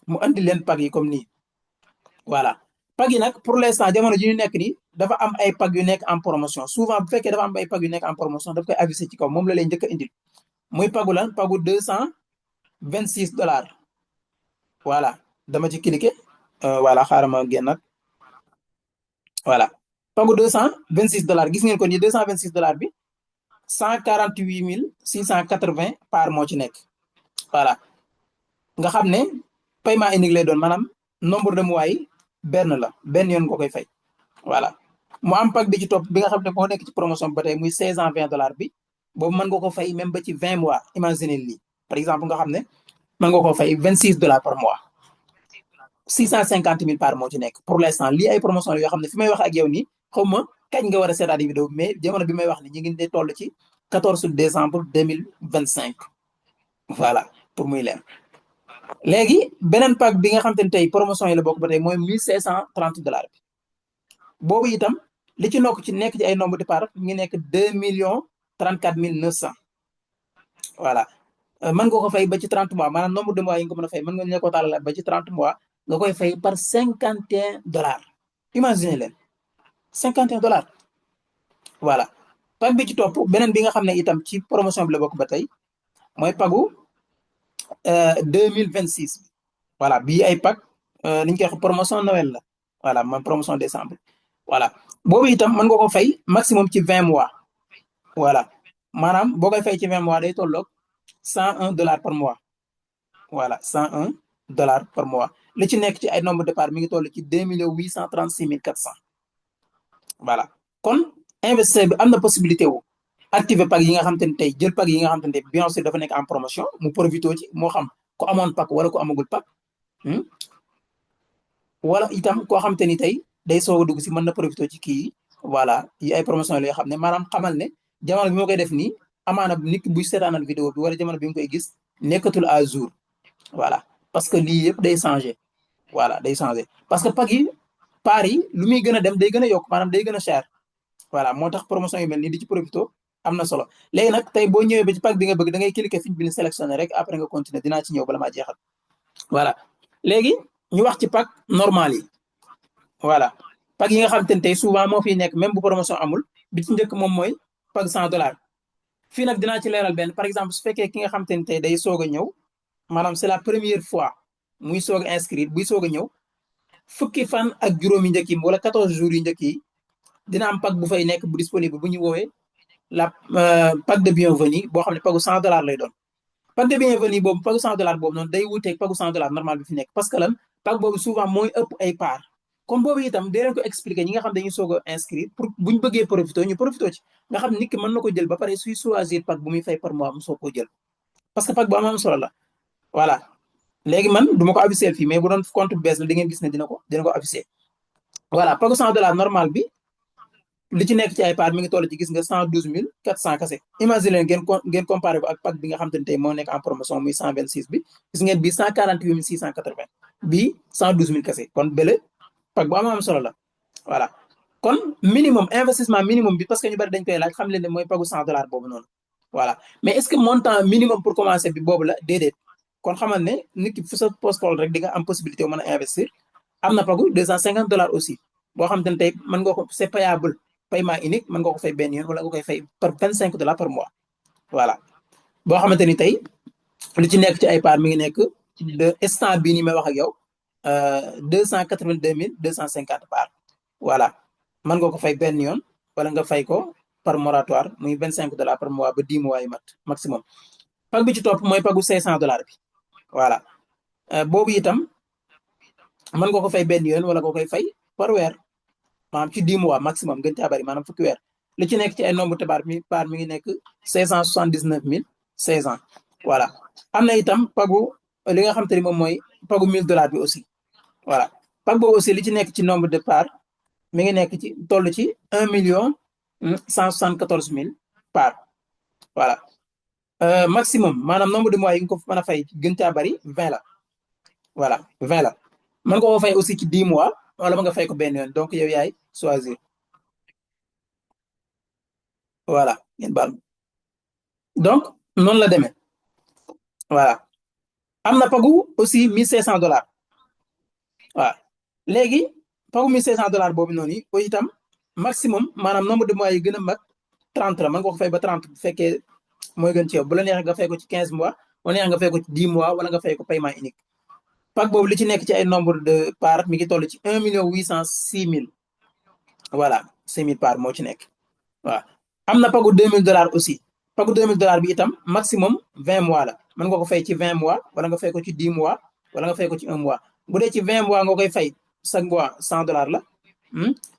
mu andi leen pack yi comme nii voilà pack yi nag pour l'instant jamono ji ñu nekk nii dafa am ay pack yu nekk en promotion souvent bu fekkee dafa am ay pack yu nekk en promotion daf koy aviser ci kaw moom la lay njëkk a indil muy pagu lan pagu $226 voilà dama ci cliquer voilà xaaral ma génnaat voilà pagu $226 gis ngeen ko ni $226 bi 148 par moo ci nekk voilà nga xam ne paiement unique lay doon maanaam nombre de mois yi benn yoon nga koy fay voilà mu am pack bi ci topp bi nga xam ne moo nekk ci promotion bi ba tey muy $620 bi boobu mën nga ko fay même ba ci 20 mois imagine lii par exemple nga xam ne mën nga ko fay $26 par mois 650 000 par mois ci nekk pour l'instant lii ay promotion yoo xam ne fi may wax ak yow nii xaw ma kañ nga war a seetaat vidéo mais jamono bi may wax ni ñu ngi toll ci 14 décembre 2025 voilà pour muy leer léegi beneen pack bi nga xam te ne tey promotion yi la bokk ba tey mooy $1530 bi boobu itam li ci nekk ci ay nombre de part mi ngi nekk 2,34,900 voilà mën nga ko fay ba ci 30 mois maanaam nombre de mois yi nga ko mën a fay mën nga ko tàllal ba ci 30 mois nga koy fay par $51 imagine leen $51 voilà pack bi ci topp beneen bi nga xam ne itam ci promotion bi la bokk ba tey mooy pagu 2026 voilà bii ay pack ni ñu koy wax promotion Noël la voilà mooy promotion décembre voilà boobu itam mën nga ko fay maximum ci 20 mois voilà maanaam boo koy fay ci 20 mois day tolloog $101 par mois voilà $101 par mois li ci nekk ci ay nombre de part mi ngi toll ci 2,836,400 voilà kon investisseur bi am na possibilité wu activer pack yi nga xam te ne tey jël pack yi nga xam te ne bien sûr dafa nekk en promotion mu profité ci moo xam ko amoon pack wala ko amagul pack wala itam koo xam te ni tey day soog a dugg si mën na profité ci kii voilà yi ay promotion la yoo xam ne maanaam xamal ne jamono bi moo koy def nii amaana nit ki buy seetaanal vidéo bi wala jamono bi nga koy gis nekkatul à jour voilà parce que lii yëpp day changé voilà day changé parce que pack yi paar yi lu muy gën a dem day gën a yokk maanaam day gën a cher voilà moo tax promotion yu mel nii di ci profité am na solo léegi nag tey boo ñëwee ba ci pack bi nga bëgg da ngay cliquer fi ñu bind sélectionné rek après nga continuer dinaa ci ñëw bala maa jeexal voilà léegi ñu wax ci pack normal yi voilà pack yi nga xam te ne tey souvent moo fiy nekk même bu promotion amul bi ci njëkk moom mooy pack $100 fii nag dinaa ci leeral benn par exemple su fekkee ki nga xam te ne tey day soog a ñëw maanaam c'est la première fois muy soog a inscrire buy soog a ñëw fukki fan ak juróomi njëkk yi wala 14 jours yu njëkk yi dina am pack bu fay nekk bu disponible bu ñu woowee la pack de bienvenue boo xam ne pagu $100 lay doon pack de bienvenue boobu pagu $100 boobu noonu day wuuteeg pagu $100 normal bi fi nekk parce que lan pack boobu souvent mooy ëpp ay part comme boobu itam dee leen ko expliquer ñi nga xam dañuy soog a inscrire pour buñ bëggee profité ñu profité ci nga xam nit ki mën na ko jël ba pare suy choisir pack bu muy fay par mois mu soog koo jël parce que pack bu am solo la voilà léegi man du ma ko afficher fii mais bu doon compte bu bees la di ngeen gis ne dina ko afficher voilà pagu $100 normal bi li ci nekk ci ay part mi ngi toll ci gis nga 112,400 kase imagine leen ngeen comparé ko ak pack bi nga xam te ne tey moo nekk en promotion muy 126 bi gis ngeen bii 148,680 bii 112,000 kase kon bële pack bu am solo la voilà kon minimum investissement minimum bi parce que ñu bari dañ koy laaj xam leen ne mooy pagu $100 boobu noonu voilà mais est-ce que montant minimum pour commencer bi boobu la déedéet kon xamal ne nit ki fu sa poche toll rek di nga am possibilité wu mën a investir am na pagu $250 aussi boo xam te ne tey mën nga ko c'est payable paiement unique mën nga ko fay benn yoon wala nga koy fay par $25 par mois voilà boo xamante ni tey lu ci nekk ci ay part mi ngi nekk de instant bii nii may wax ak yow 282 250 par. voilà mën nga ko fay benn yoon wala nga fay ko par moratoire muy $25 par mois ba 10 mois yi mat maximum. pag bi ci topp mooy pagu $500 bi. voilà boobu itam mën nga ko fay benn yoon wala nga koy fay par weer maanaam ci 10 mois maximum gën caa bari maanaam fukki weer. li ci nekk ci ay nombre de par mi ngi nekk 579 500. voilà am na itam pagu li nga xam te ni moom mooy pagu $1000 bi aussi. voilà pag boobu aussi li ci nekk ci nombre de part mi ngi nekk ci toll ci 1,174,000 par. voilà maximum maanaam nombre de mois yi nga ko mën a fay gën caa bari 20 la. voilà 20 la mën nga ko fay aussi ci 10 mois wala nga fay ko benn yoon donc yow yaay choisir. voilà ngeen baal donc noonu la demee. voilà am na pagu aussi $1,500. waaw léegi pagu $1,500 boobu noonu yi itam maximum maanaam nombre de mois yi gën a mag 30 la mën nga ko fay ba 30 bu fekkee mooy gën ci yow bu la neexee nga fay ko ci 15 mois wala neex nga fay ko ci 10 mois wala nga fay ko paiement unique. pag boobu li ci nekk ci ay nombre de part mi ngi toll ci 1,806,000. voilà 6,000 part moo ci nekk. waaw am na pagu $2,000 aussi. pagu $2,000 bi itam maximum 20 mois la mën nga ko fay ci 20 mois wala nga fay ko ci 10 mois wala nga fay ko ci 1 mois. bu dee ci 20 mois nga koy fay chaque mois $100 la.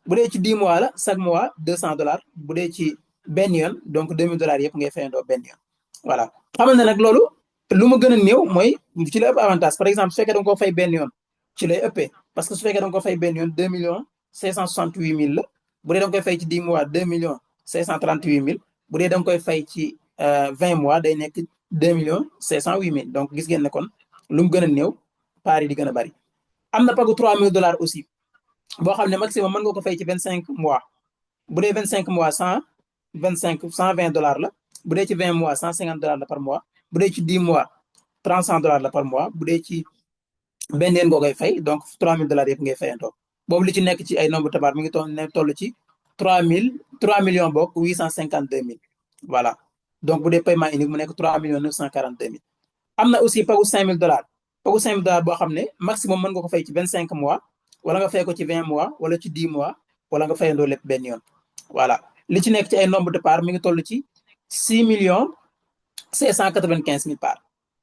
bu dee ci 10 mois la chaque mois $200. bu dee ci benn yoon donc $2,000 yëpp ngay fayandoo benn yoon. voilà xamal ne nag loolu lu ma gën a néew mooy ci la ëpp avantage par exemple su fekkee da nga ko fay benn yoon ci lay ëppee parce que su fekkee da nga ko fay benn yoon 2,568,000 la. bu dee da nga koy fay ci 10 mois 2,538,000. bu dee da nga koy fay ci 20 mois day nekk 2,508,000 donc gis ngeen ne kon lu mu gën a néew paar yi di gën a bari. am na pagu $3,000 aussi boo xam ne maximum mën nga ko fay ci 25 mois bu dee 25 mois $120 la. bu dee ci 20 mois $150 la par mois. bu dee ci 10 mois $300 la par mois bu dee ci benn yéen ngoo koy fay donc $3,000 yëpp ngay fayantoo. boobu li ci nekk ci ay nombre de part mi ngi toll ci 3,852,000. voilà donc bu dee paiement unique mu nekk 3,942,000. am na aussi pagu $5,000. pagu $5,000 boo xam ne maximum mën nga ko fay ci 25 mois wala nga fay ko ci 20 mois wala ci 10 mois wala nga fayandoo lépp benn yoon. voilà li ci nekk ci ay nombre de part mi ngi toll ci 6,595,000 par.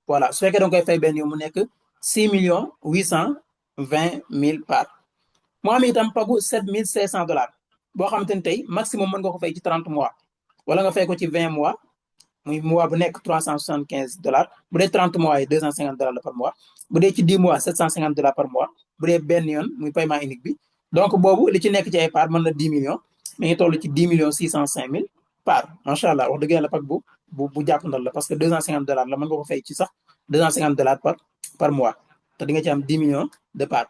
voilà su fekkee da nga koy fay benn yoon mu nekk 6,820,000 par. moo am itam pagu $7,500 boo xamante ni tey maximum mën nga ko fay ci 30 mois wala nga fay ko ci 20 mois muy mois bu nekk $375. bu dee 30 mois yi $250 la par mois. bu dee ci 10 mois $750 par mois bu dee benn yoon muy paiement unique bi. donc boobu li ci nekk ci ay part mën na 10 millions mi ngi toll ci 10,605,000 par. macha allah wax dëgg yàlla pag bu jàppandal la parce que $250 la mën nga ko fay ci sax $250 par mois te di nga ci am 10 millions de part.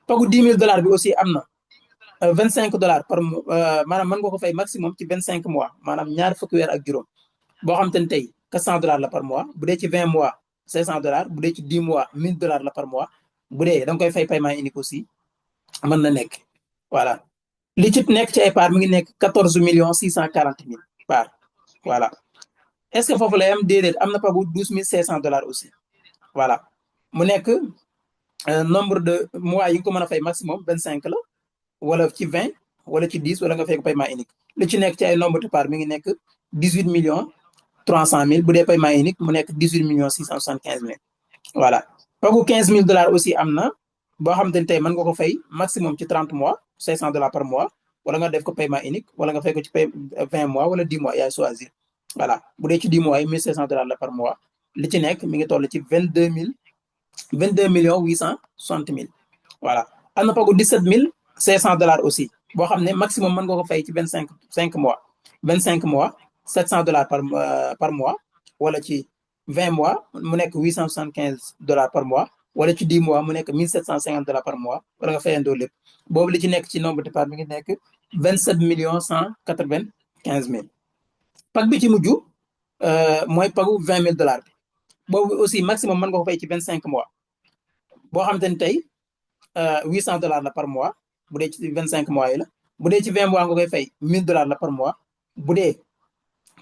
pagu $10,000 bi aussi am na $25 par maanaam mën nga ko fay maximum ci 25 mois maanaam ñaar fukki weer ak juróom boo xam te ne tey $400 la par mois bu dee ci 20 mois $500 bu dee ci 10 mois $1,000 la par mois bu dee da nga koy fay paiement unique aussi mën na nekk. voilà li ci nekk ci ay part mi ngi nekk 14,640,000 par. voilà est-ce que foofu lay am déedéet am na pagu $12,500 aussi. voilà mu nekk nombre de mois yi nga ko mën a fay maximum 25 la wala ci 20 wala ci 10 wala nga fay ko paiement unique. li ci nekk ci ay nombre de part mi ngi nekk 18,300,000 bu dee paiement unique mu nekk 18,675,000. voilà pagu $15,000 aussi am na boo xam te ne tey mën nga ko fay maximum ci 30 mois $500 par mois wala nga def ko paiement unique wala nga fay ko ci 20 mois wala 10 mois yaay choisir. voilà bu dee ci 10 mois yi $1,500 la par mois li ci nekk mi ngi toll ci 22,860,000. voilà am na pagu $17,500 aussi boo xam ne maximum mën nga ko fay ci 25 mois $700 par mois wala ci 20 mois mu nekk $875 par mois wala ci 10 mois mu nekk $1,750 par mois wala nga fayandoo lépp. boobu li ci nekk ci nombre de part mi ngi nekk 27,195,000. pag bi ci mujj mooy pagu $20,000 bi boobu aussi maximum mën nga ko fay ci 25 mois boo xam te ne tey $800 la par mois bu dee ci 25 mois yi la. bu dee ci 20 mois nga koy fay $1,000 la par mois bu dee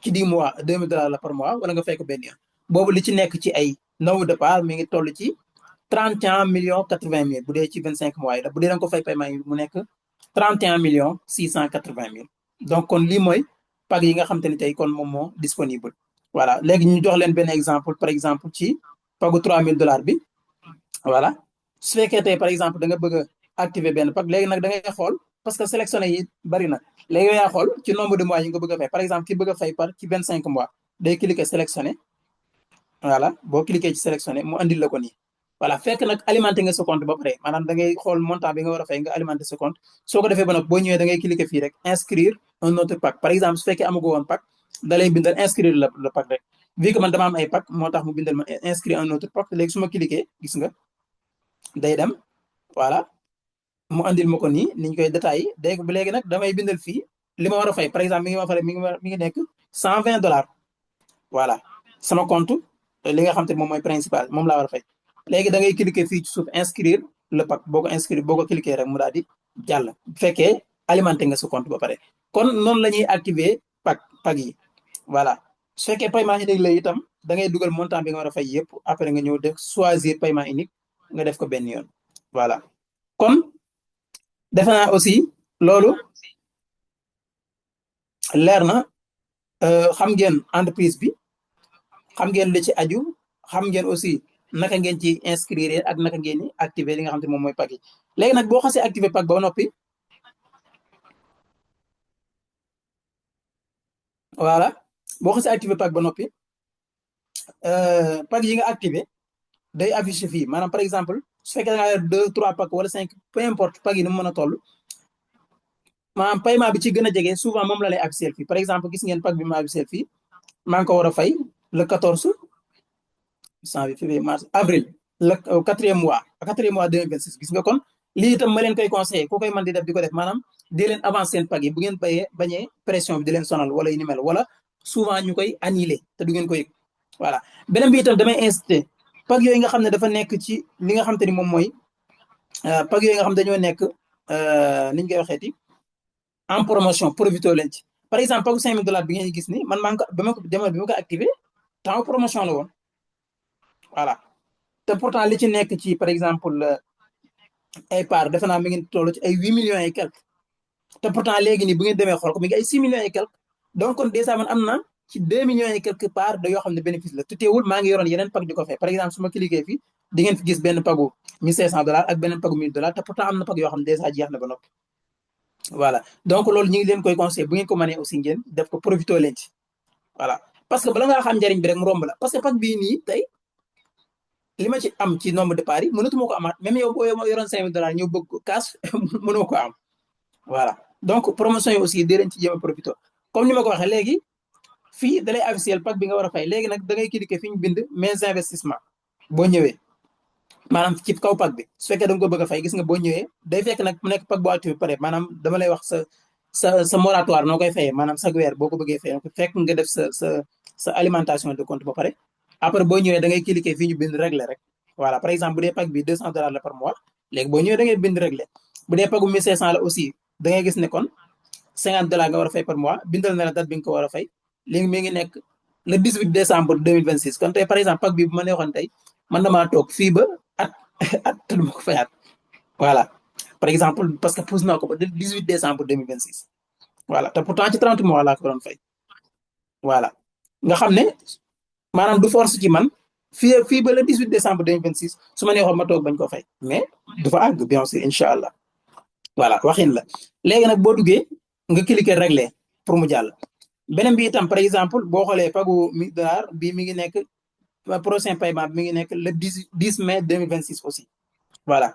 ci 10 mois $2,000 la par mois wala nga fay ko benn yoon. boobu li ci nekk ci ay nombre de part mi ngi toll ci 31 millions 80 mille bu dee ci 25 mois yi la bu dee da nga ko fay paiement yi mu nekk 31 millions 680 mille donc kon lii mooy pag yi nga xam te ni tey kon moom moo disponible voilà léegi ñu jox leen benn exemple par exemple ci pagu $3000 bi voilà su fekkee tey par exemple da nga bëgg a activer benn pag léegi nag da ngay xool parce que sélectionné yi bari na léegi yow yaa xool ci nombre de mois yi nga bëgg a fay par exemple ki bëgg a fay par ci 25 mois day cliquer sélectionné voilà boo cliquer ci sélectionné mu andil la ko nii voilà fekk nag alimenté nga sa compte ba pare maanaam da ngay xool montant bi nga war a fay nga alimenté sa compte soo ko defee ba nag boo ñëwee da ngay cliquer fii rek inscrire un autre pack par exemple su fekkee amago woon pack da lay bindal inscrire le pack rek vu que man dama am ay pack moo tax mu bindal ma inscrire un autre pack léegi su ma cliquer gis nga day dem voilà mu andil ma ko nii niñ koy détaillé dégg bu léegi nag damay bindal fii li ma war a fay par exemple mi ngi nekk $120 voilà sama compte li nga xam te moom mooy principal moom laa war a fay léegi da ngay cliquer fii ci suuf inscrire le pack boo ko inscrire boo ko cliquer rek mu daal di jàll bu fekkee alimenté nga sa compte ba pare kon noonu la ñuy activer pack yi voilà su fekkee paiement unique la itam da ngay dugal montant bi nga war a fay yëpp après nga ñëw def choisir paiement unique nga def ko benn yoon voilà kon defe naa aussi loolu leer na xam ngeen entreprise bi xam ngeen li ci aju xam ngeen aussi naka ngeen ci inscrire ak naka ngeen ni activer li nga xam te moom mooy pack yi léegi nag boo xasee activer pack ba noppi voilà boo xasee activer pack ba noppi pack yi nga activer day affiché fii maanaam par exemple su fekkee da nga yor 2 3 pack wala 5 peu importe pack yi ni mu mën a toll maanaam paiement bi ci gën a jege souvent moom la lay affiché fii par exemple gis ngeen pack bi ma affiché fii maa ngi ko war a fay le 14 janvier février mars avril le quatrième mois 2026 gis nga kon lii itam ma leen koy conseillé ku koy mën di def di ko def maanaam di leen avancer seen pack yi bu ngeen bañee pression bi di leen sonal wala yu ni mel wala souvent ñu koy annulé te du ngeen ko yëg voilà beneen bi itam damay incité pack yooyu nga xam ne dafa nekk ci li nga xam te ni moom mooy pack yooyu nga xam dañoo nekk ni ñu koy waxeeti en promotion profité leen ci par exemple pagu $5000 bi ngeen gis ni man maa ngi ko jamono bi ma ko activé temps promotion la woon voilà te pourtant li ci nekk ci par exemple ay part defe naa mi ngi toll ci ay 8 millions et quelques te pourtant léegi nii bu ngeen demee xool ko mi ngi ay 6 millions et quelques donc kon dèjà man am na ci 2 millions et quelques part da yoo xam ne bénéfice la te teewul maa ngi yoroon yeneen pack di ko fay par exemple su ma cliquer fii di ngeen fi gis benn pagu $1500 ak beneen pagu $1000 te pourtant am na pack yoo xam ne dèjà jeex na ba noppi voilà donc loolu ñu ngi leen koy conseillé bu ngeen ko mënee aussi ngeen def ko profité leen ci voilà parce que bala ngaa xam njariñ bi rek mu romb la parce que pack bii nii tey li ma ci am ci nombre de parts yi mënatuma ko amaat même yow boo yoroon $5000 ñëw bëgg ko kaas mënoo ko am voilà donc promotion yi aussi dee leen ci jéem a profité comme ni ma ko waxee léegi fii da lay officiel pack bi nga war a fay léegi nag da ngay cliquer fi ñu bind mes investissements boo ñëwee maanaam ci kaw pack bi su fekkee da nga ko bëgg a fay gis nga boo ñëwee day fekk nag mu nekk pack boo activé pare maanaam dama lay wax sa moratoire noo koy fayee maanaam chaque weer boo ko bëggee fay fekk nga def sa alimentation de compte ba pare après boo ñëwee da ngay cliquer fii ñu bind régler rek voilà par exemple bu dee pack bi $200 la par mois léegi boo ñëwee da ngay bind régler bu dee pagu 1500 la aussi da ngay gis ne kon $50 nga war a fay par mois bindal na la date bi nga ko war a fay léegi mi ngi nekk le 18 décembre 2026 kon tey par exemple pack bi bu ma neexoon tey man damaa toog fii ba at te duma ko fayaat voilà par exemple parce que pousse naa ko ba 18 décembre 2026 voilà te pourtant ci 30 mois laa ko doon fay voilà nga xam ne maanaam du force ci man fii ba le 18 décembre 2026 su ma neexoon ma toog bañ ko fay mais du fa àgg bien sûr incha allah voilà waxin la léegi nag boo duggee nga cliquer régler pour mu jàll beneen bi itam par exemple boo xoolee pagu $1000 bii mi ngi nekk prochain paiement bi mi ngi nekk le 10 mai 2026 aussi voilà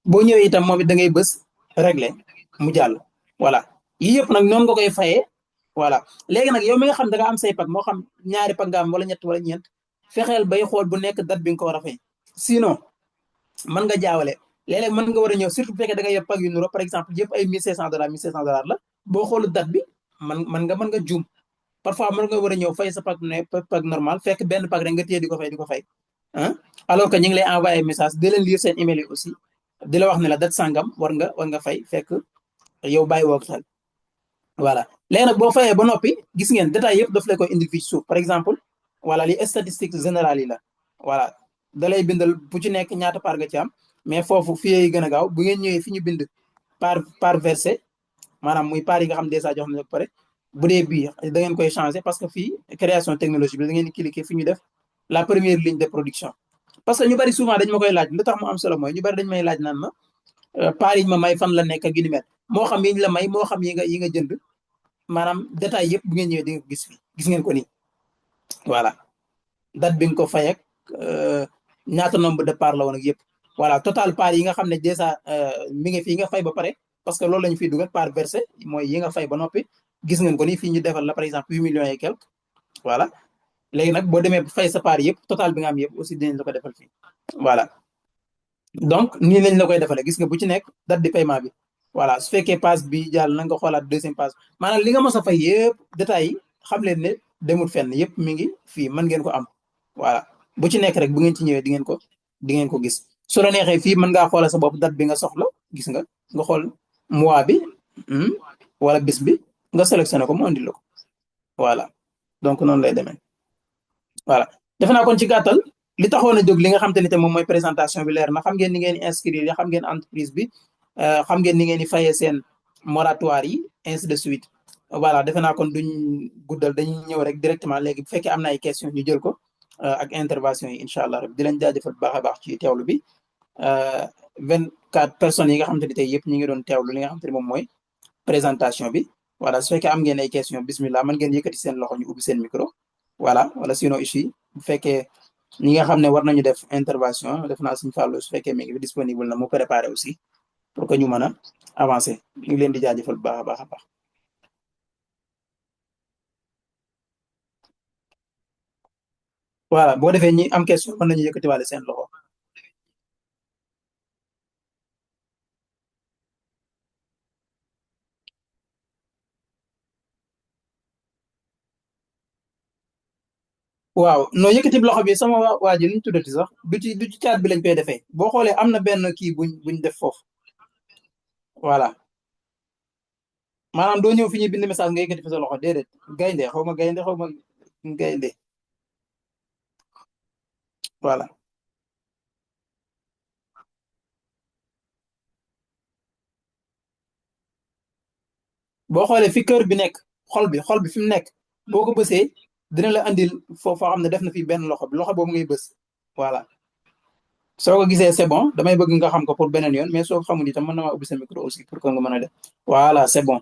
boo ñëwee itam moom it da ngay bës régler mu jàll voilà yii yëpp nag noonu nga koy fayee voilà léegi nag yow mi nga xam da nga am say pack moo xam ñaari pack nga am wala ñett wala ñeent fexeel bay xool bu nekk date bi nga ko war a fay sinon mën nga jaawale léeg-léeg mën nga war a ñëw surtout bu fekkee da nga yor pack yu nuro par exemple yëpp ay $1500 la boo xoolu date bi mën nga juum parfois mën nga war a ñëw fay sa pack normal fekk benn pack rek nga téye di ko fay ah alors que ñu ngi lay envoyé message di leen lire seen email yi aussi di la wax ne la date sangam war nga fay fekk yow bàyyi woo ko xel voilà léegi nag boo fayee ba noppi gis ngeen détail yëpp daf lay koy indi fii ci suuf par exemple voilà li statistique générale yi la voilà da lay bindal bu ci nekk ñaata part nga ci am mais foofu fii yi gën a gaaw bu ngeen ñëwee fi ñu bind par versé maanaam muy part yi nga xam dèjà jox nañ ko pare bu dee bii da ngeen koy changer parce que fii création technologie bi da ngeen di cliquer fi ñu def la première ligne de production. parce que ñu bari souvent dañ ma koy laaj lu tax mu am solo mooy ñu bari dañ may laaj naan ma part yi ma may fan la nekk ak yu ni mel moo xam yi ñu la may moo xam yi nga jënd maanaam détail yëpp bu ngeen ñëwee di nga ko gis fii gis ngeen ko nii voilà date bi nga ko fay ak ñaata nombre de part la woon ak yëpp voilà total part yi nga xam ne dèjà mi ngi fii nga fay ba pare parce que loolu la ñu fiy dugal part versé mooy yi nga fay ba noppi gis ngeen ko nii fii ñu defal la par exemple 8 millions et quelque voilà léegi nag boo demee fay sa part yëpp total bi nga am yëpp aussi dinañ la ko defal fii voilà donc nii lañ la koy defalee gis nga bu ci nekk date de paiement bi voilà su fekkee passe bi jàll na nga xoolaat deuxième passe maanaam li nga mos a fay yëpp détails yi xam leen ne demul fenn yëpp mi ngi fii mën ngeen ko am voilà bu ci nekk rek bu ngeen ci ñëwee di ngeen ko gis su la neexee fii mën ngaa xoolal sa bopp date bi nga soxla gis nga xool mois bi wala bis bi nga sélectionné ko mu andil la ko voilà donc noonu lay demee voilà defe naa kon ci gàttal li taxoon a jóg li nga xam te ni te moom mooy présentation bi leer na xam ngeen ni ngeen di inscrire xam ngeen entreprise bi xam ngeen ni ngeen di fayee seen moratoire yi ainsi de suite voilà defe naa kon duñ guddal dañuy ñëw rek directement léegi bu fekkee am na ay question ñu jël ko ak intervention yi incha allah rek di leen jaajëfal bu baax a baax ci teewlu bi 24 personnes yi nga xam te ni tey yëpp ñu ngi doon teewlu li nga xam te ni moom mooy présentation bi voilà su fekkee am ngeen ay question bismillah mën ngeen yëkkati seen loxo ñu ubbi seen micro voilà wala sinon ici bu fekkee ñi nga xam ne war nañu def intervention def naa suñu fàllu su fekkee mi ngi disponible na mu préparé aussi pour que ñu mën a avancer ñu ngi leen di jaajëfal bu baax a baax a baax. voilà boo defee ñi am question mën nañu yëkkati waale seen loxo. waaw noo yëkkati loxo bi sama waa ji li ñu tuddati sax du ci caat bi lañ koy defee boo xoolee am na benn kii buñ def foofu voilà maanaam doo ñëw fi ñuy bind message nga yëkkati fa sa loxo déedéet gaynde xaw ma gaynde xaw ma gaynde voilà boo xoolee fi kër bi nekk xol bi fi mu nekk boo ko bësee dina la andil foofu foo xam ne def na fi benn loxo bi loxo boobu ngay bës voilà soo ko gisee c'est bon damay bëgg nga xam ko pour beneen yoon mais soo ko xamul itam mën na maa ubbi sa micro aussi pour que nga mën a def voilà c'est bon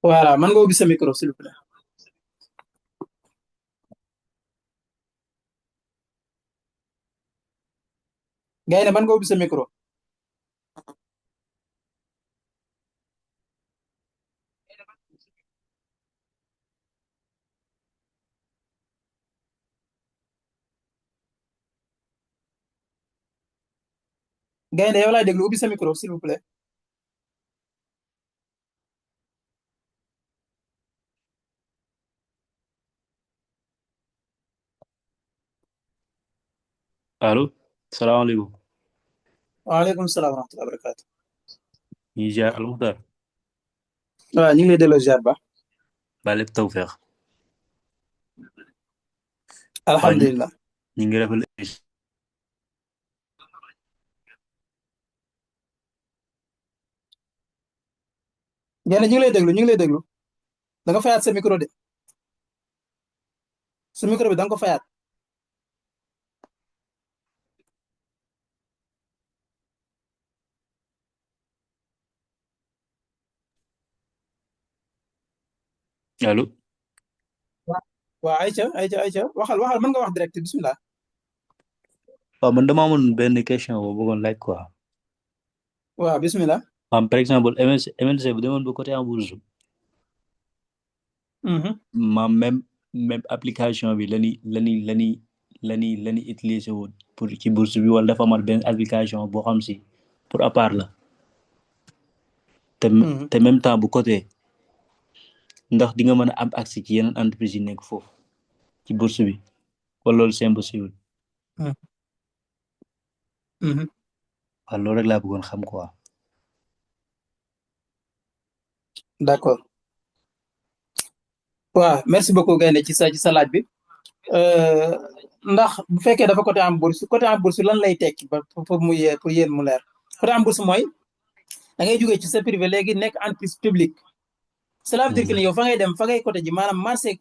voilà mën nga ubbi sa micro s'il vous plaît gaynde mën nga ubbi sa micro gaynde yow laay déglu ubbi sa micro s'il vous plaît allo salaamaaleykum. waaleykum salaam wa rahmatulah barakaatu. ñu ngi ziar Al Muxtaar. waaw ñu ngi lay delloo ziar ba. ba lépp tawfeex. alhamdulilah. ñu ngi rafetlu. ñu ngi lay déglu ñu ngi lay déglu da nga fayaat sa micro de sa micro bi da nga ko fayaat. allo. waaw ayca waxal mën nga wax direct bismillah. waaw man dama amoon benn question boo bëggoon laaj quoi. waaw bismillah. par exemple MLC bu demoon ba côté en bourse. même application bi lani utiliser woon pour ci bourse bi wala dafa amal benn application boo xam si pour à part la. te même temps bu côté ndax di nga mën a am accès ci yeneen entreprise yi nekk foofu ci bourse bi. wala loolu c'est impossible. Mhm. waaw loolu rek laa bëggoon xam quoi. D'accord waaw merci beaucoup Gaynde ci sa laaj bi ndax bu fekkee dafa côté en bourse lan lay tekki ba pour yéen mu leer côté en bourse mooy da ngay jógee ci sa privé léegi nekk entreprise publique cela veut dire que ne yow fa ngay dem fa ngay côté ji maanaam marché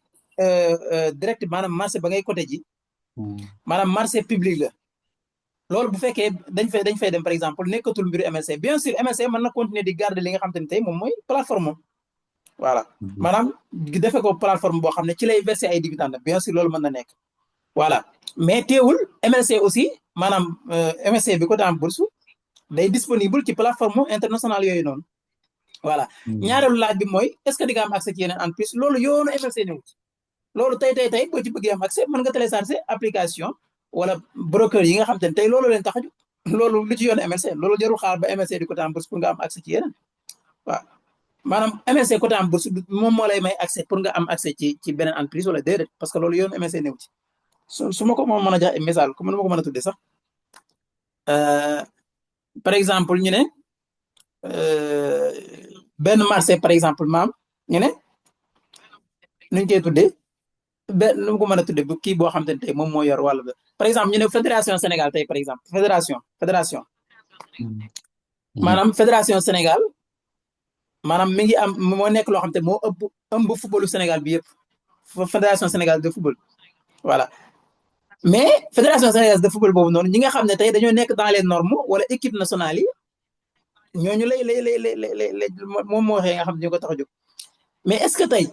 direct maanaam marché ba ngay côté ji maanaam marché public la loolu bu fekkee dañ fay dem par exemple nekkatul mbiru MLC bien sûr MLC mën na continuer di garder li nga xam te ne tey moom mooy plateforme voilà maanaam defee ko plateforme boo xam ne ci lay verser ay dividendes bien sûr loolu mën na nekk voilà mais teewul MLC aussi maanaam MLC bi côté en bourse day disponible ci plateforme internationale yooyu noonu voilà ñaareelu laaj bi mooy est-ce que di nga am accès ci yeneen entreprise loolu yoonu MLC ñëw ci loolu tey boo ci bëggee am accès mën nga télécharger application wala broker yi nga xam te ne tey loolu leen tax a jóg loolu lu ci yoonu MLC loolu jarul xaar ba MLC di côté en bourse pour nga am accès ci yeneen waaw maanaam MLC côté en bourse moom moo lay may accès pour nga am accès ci beneen entreprise wala déedéet parce que loolu yoonu MLC ñëw ci su ma ko mën a jox misaal comme nu ma ko mën a tuddee sax par exemple ñu ne benn marché par exemple maam ñu ne nuñ koy tuddee benn nu ma ko mën a tuddee bu kii boo xam te ne tey moom moo yor wàll par exemple ñu ne fédération Sénégal tey par exemple fédération maanaam fédération Sénégal maanaam mi ngi am moo nekk loo xam te moo ëmb footballu Sénégal bi yëpp fédération Sénégal de football voilà mais fédération sénégalaise de football boobu noonu ñi nga xam ne tey dañoo nekk dans les normes wala équipe nationale yi ñooñu lay moom moo waxee nga xam ne ñu ko tax a jóg mais est-ce que tey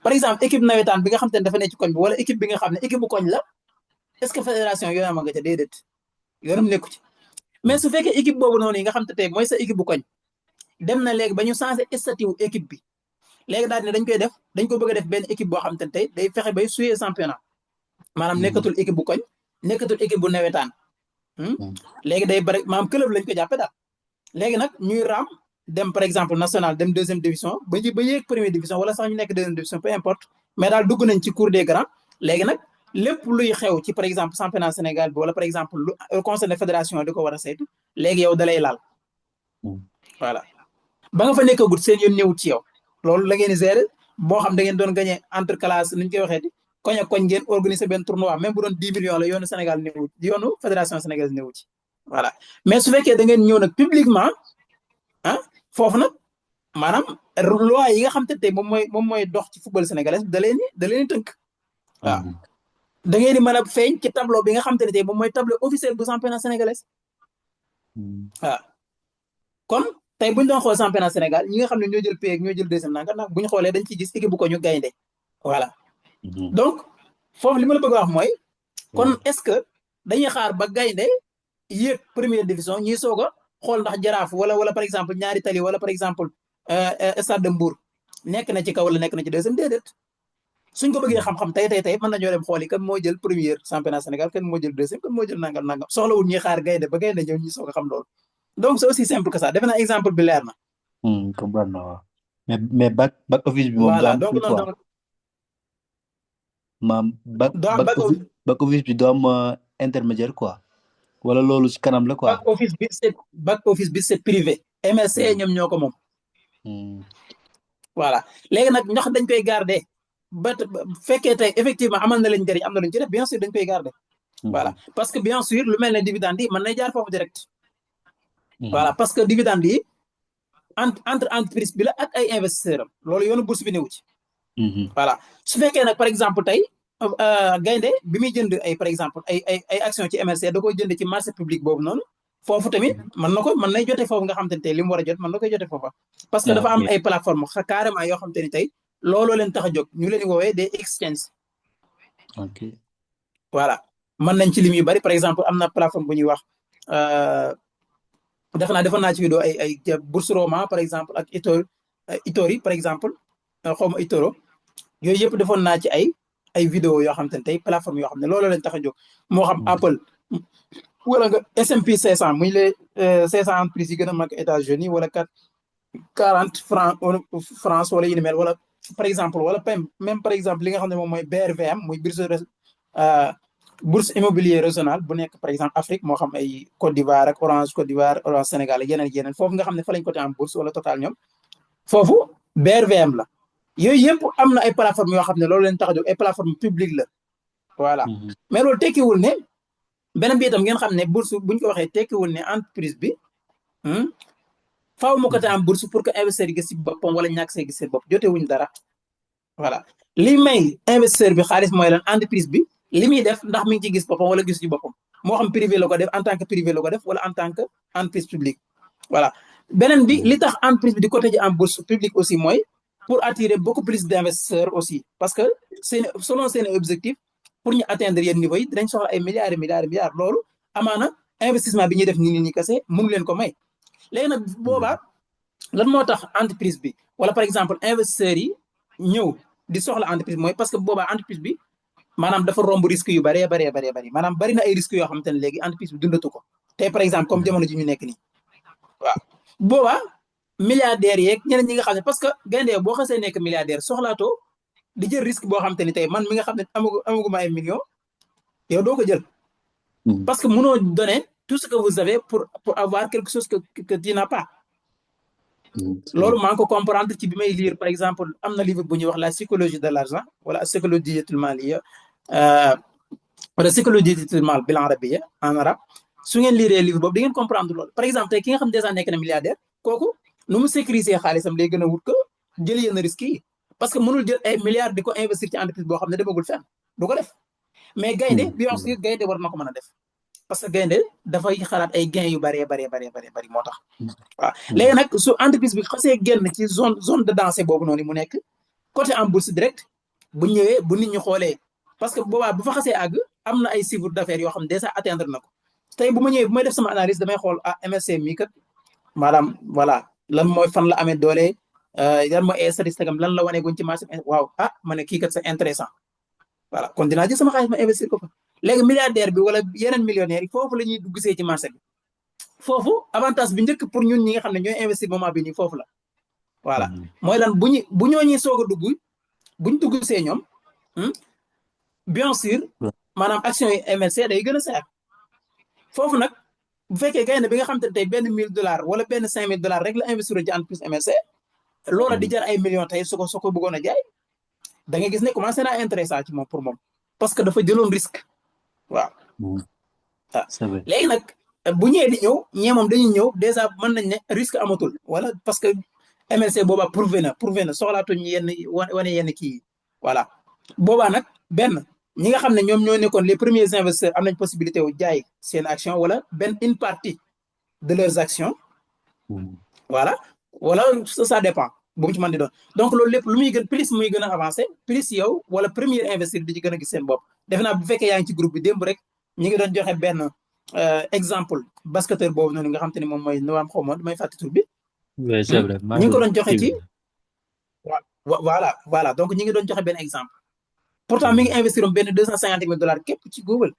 par exemple équipe nawetaan bi nga xam te ne dafa nekk ci koñ bi wala équipe bi nga xam ne équipe bu koñ la est-ce que fédération yoonam nga ca déedéet yoonam nekku ci mais su fekkee équipe boobu noonu yi nga xam te tey mooy sa équipe bu koñ dem na léegi ba ñu changé statut équipe bi léegi daal ne dañ ko bëgg a def benn équipe boo xam te ne tey day fexe bay suyee championnat maanaam nekkatul équipe bu koñ nekkatul équipe bu nawetaan léegi day bari maanaam club lañ ko jàppe daal léegi nag ñuy raam dem par exemple national dem deuxième division ba yéeg première division wala sax ñu nekk deuxième division peu importe mais daal dugg nañ ci cour des grands léegi nag lépp luy xew ci par exemple championnat Sénégal bi wala par exemple lu concerne fédération di ko war a saytu léegi yow dalay laal voilà ba nga fa nekkagut seen yoon ñëwut ci yow loolu la ngeen gérer boo xam da ngeen doon gagné entre classe nuñ koy waxee koñ ak koñ ngeen organiser benn tournoi même bu doon 10 millions la yoonu Sénégal néew yoonu fédération sénégalaise néew ci voilà mais su fekkee da ngeen ñëw nag publiquement foofu nag maanaam loi yi nga xam te tey moom mooy dox ci football sénégalais da leen tënk waaw da ngeen di mën a feeñ ci tableau bi nga xam te ne tey moom mooy tableau officiel bu championnat sénégalais waaw kon tey bu ñu doon xool championnat Sénégal ñi nga xam ne ñoo jël paie ak ñoo jël deuxième nanga nag bu ñu xoolee dañ ciy gis équipe bu ko ñu gaynde voilà donc foofu li ma la bëgg a wax mooy kon est-ce que dañuy xaar ba gaynde yéeg première division ñuy soog a xool ndax jaraaf wala par exemple ñaari tali wala par exemple stade de Mbour nekk na ci kaw wala nekk na ci deuxième déedéet suñ ko bëggee xam-xam tey mën nañoo dem xooli kan moo jël première championnat Sénégal kan moo jël deuxième kan moo jël nangam soxlawul ñuy xaar gaynde ba gaynde ñëw ñuy soog a xam loolu donc c'est aussi simple que ça defe naa exemple bi leer na. comprendre na waaw mais back office bi moom. voilà donc noonu maam back office bi doo am intermédiaire quoi wala loolu ci kanam la quoi. back office bi c'est privé. MLC ñoom ñoo ko moom. voilà léegi nag ndax dañ koy garder ba fekkee tey effectivement amal na leen njëriñ am na lu ñu ci def bien sûr dañ koy garder. voilà parce que bien sûr lu mel ne dividende yi mën na jaar foofu direct. voilà parce que dividende yi entre entreprise bi la ak ay investisseurs am loolu yoonu bourse bi newu ci. voilà su fekkee nag par exemple tey gaynde bi muy jënd ay par exemple ay action ci MLC da koy jënd ci marché public boobu noonu foofu tamit mën nay jote foofu nga xam te ne tey li mu war a jot mën na koy jote foofa parce que dafa am ay plateforme carrément yoo xam te ni tey looloo leen tax a jóg ñu leen woowee des exchanges. ok voilà mën nañ ci lim yu bari par exemple am na plateforme bu ñuy wax defoon naa ci vidéo ay Boursorama par exemple ak Itori par exemple xawma Itoro yooyu yëpp defoon naa ci ay vidéo yoo xam te ne tey plateforme yoo xam ne loolu leen tax a jóg moo xam Apple wala nga S&P 500 muy les 500 entreprises yi gën a mag États-Unis wala 40 France wala yu ni mel wala par exemple wala même par exemple li nga xam ne moom mooy BRVM muy bourse bourse immobilier régional bu nekk par exemple Afrique moo xam ay Côte d'Ivoire ak Orange Côte d'Ivoire Orange Sénégal ak yeneen foofu nga xam ne fa lañ côté en bourse wala Total ñoom foofu BRVM la yooyu yëpp am na ay plateforme yoo xam ne loolu leen tax a jóg ay plateforme publique la voilà mais loolu tekkiwul ne beneen bi itam ngeen xam ne bourse bu ñu ko waxee tekkiwul ne entreprise bi faaw mu côté en bourse pour que investisseur yi gis si boppam wala ñàkk see gis seen bopp jotewuñ dara voilà li may investisseur bi xaalis mooy lan entreprise bi li muy def ndax mi ngi ci gis boppam wala gis ci boppam moo xam privé la ko def en tant que privé la ko def wala en tant que entreprise publique voilà beneen bi li tax entreprise bi di côté ji en bourse publique aussi mooy pour attirer beaucoup plus d'investisseurs aussi parce que selon seen objectif pour ñu atteindre yenn niveau yi dinañ soxla ay milliards et milliards et milliards loolu amaana investissement bi ñuy def nii ñi kese mënu leen ko may léegi nag boobaa lan moo tax entreprise bi wala par exemple investisseurs yi ñëw di soxla entreprise mooy parce que boobaa entreprise bi maanaam dafa romb risque yu baree bari maanaam bari na ay risques yoo xamante ne léegi entreprise bi dundatu ko tey par exemple comme jamono ji ñu nekk nii waaw boobaa milliardaires yeeg ñeneen ñi nga xam ne parce que gaynde boo xasee nekk milliardaire soxlaatoo di jël risque boo xamante ni tey man mi nga xam ne amaguma ay millions yow doo ko jël parce que mënoo donner tout ce que vous avez pour avoir quelque chose que tu n'as pas loolu maa ngi ko comprendre ci bi may lire par exemple am na livre bu ñuy wax la psychologie de l'argent wala psychologie maliya wala psychologie mal bil arabiyya en arabe su ngeen lire livre boobu di ngeen comprendre loolu par exemple tey ki nga xam déjà nekk na milliardaire kooku nu mu sécuriser xaalisam lay gën a wut ko jël yenn risques yi parce que mënul jël ay milliards di ko investir ci entreprise boo xam ne demagul fenn du ko def mais gaynde bien sûr gaynde war na ko mën a def parce que gaynde dafay xalaat ay gains yu bari moo tax waaw léegi nag su entreprise bi xasee génn ci zone de danger boobu noonu mu nekk côté en bourse direct bu ñëwee bu nit ñi xoolee parce que boobaa bu fa xasee àgg am na ay chiffre d'affaires yoo xam ne déjà atteindre na ko tey bu ma ñëwee bu may def sama analyse damay xool MSC mii kat maanaam voilà lan mooy fan la amee doole yan mooy ay statistique am lan la wanee guñ ci marché waaw ma ne kii kat c'est intéressant voilà kon dinaa jël sama xaalis ma investir ko fa léegi milliardaire bi wala yeneen millionnaires yi foofu la ñuy dugg see ci marché bi foofu avantage bi njëkk pour ñun ñi nga xam ne ñooy investir moment bi nii foofu la voilà mooy lan bu ñooñuy soog a dugg buñ dugg see ñoom bien sûr maanaam action yi MLC day gën a seer foofu nag bu fekkee gaynde bi nga xam te ne tey benn $1000 wala benn $5000 rek la investir ci entreprise MLC loola di jar ay millions tey su ko bëggoon a jaay da ngay gis ne commencé naa intéressant ci moom pour moom parce que dafa jëloon risque waaw léegi nag bu ñëwee di ñëw ñee moom dañuy ñëw déjà mën nañ ne risque amatul wala parce que MLC boobaa prouvé na soxlaatuñ wane yenn kii yi voilà boobaa nag benn ñi nga xam ne ñoom ñoo nekkoon les premiers investisseurs am nañ possibilité wu jaay seen action wala une partie de leurs actions voilà wala ça dépend bu mu ci mën di doon donc loolu lépp lu muy gën plus muy gën a avancé plus yow wala premier investisseur di ci gën a gis seen bopp defe naa bu fekkee yaa ngi ci groupe bi démb rek ñi ngi doon joxe benn exemple basketteur boobu noonu nga xam te ne moom mooy Noam xawma damay fàtte tur bi oui c'est vrai ñi ngi ko doon joxe ci voilà donc ñi ngi doon joxe benn exemple pourtant mi ngi investir benn $250,000 képp ci Google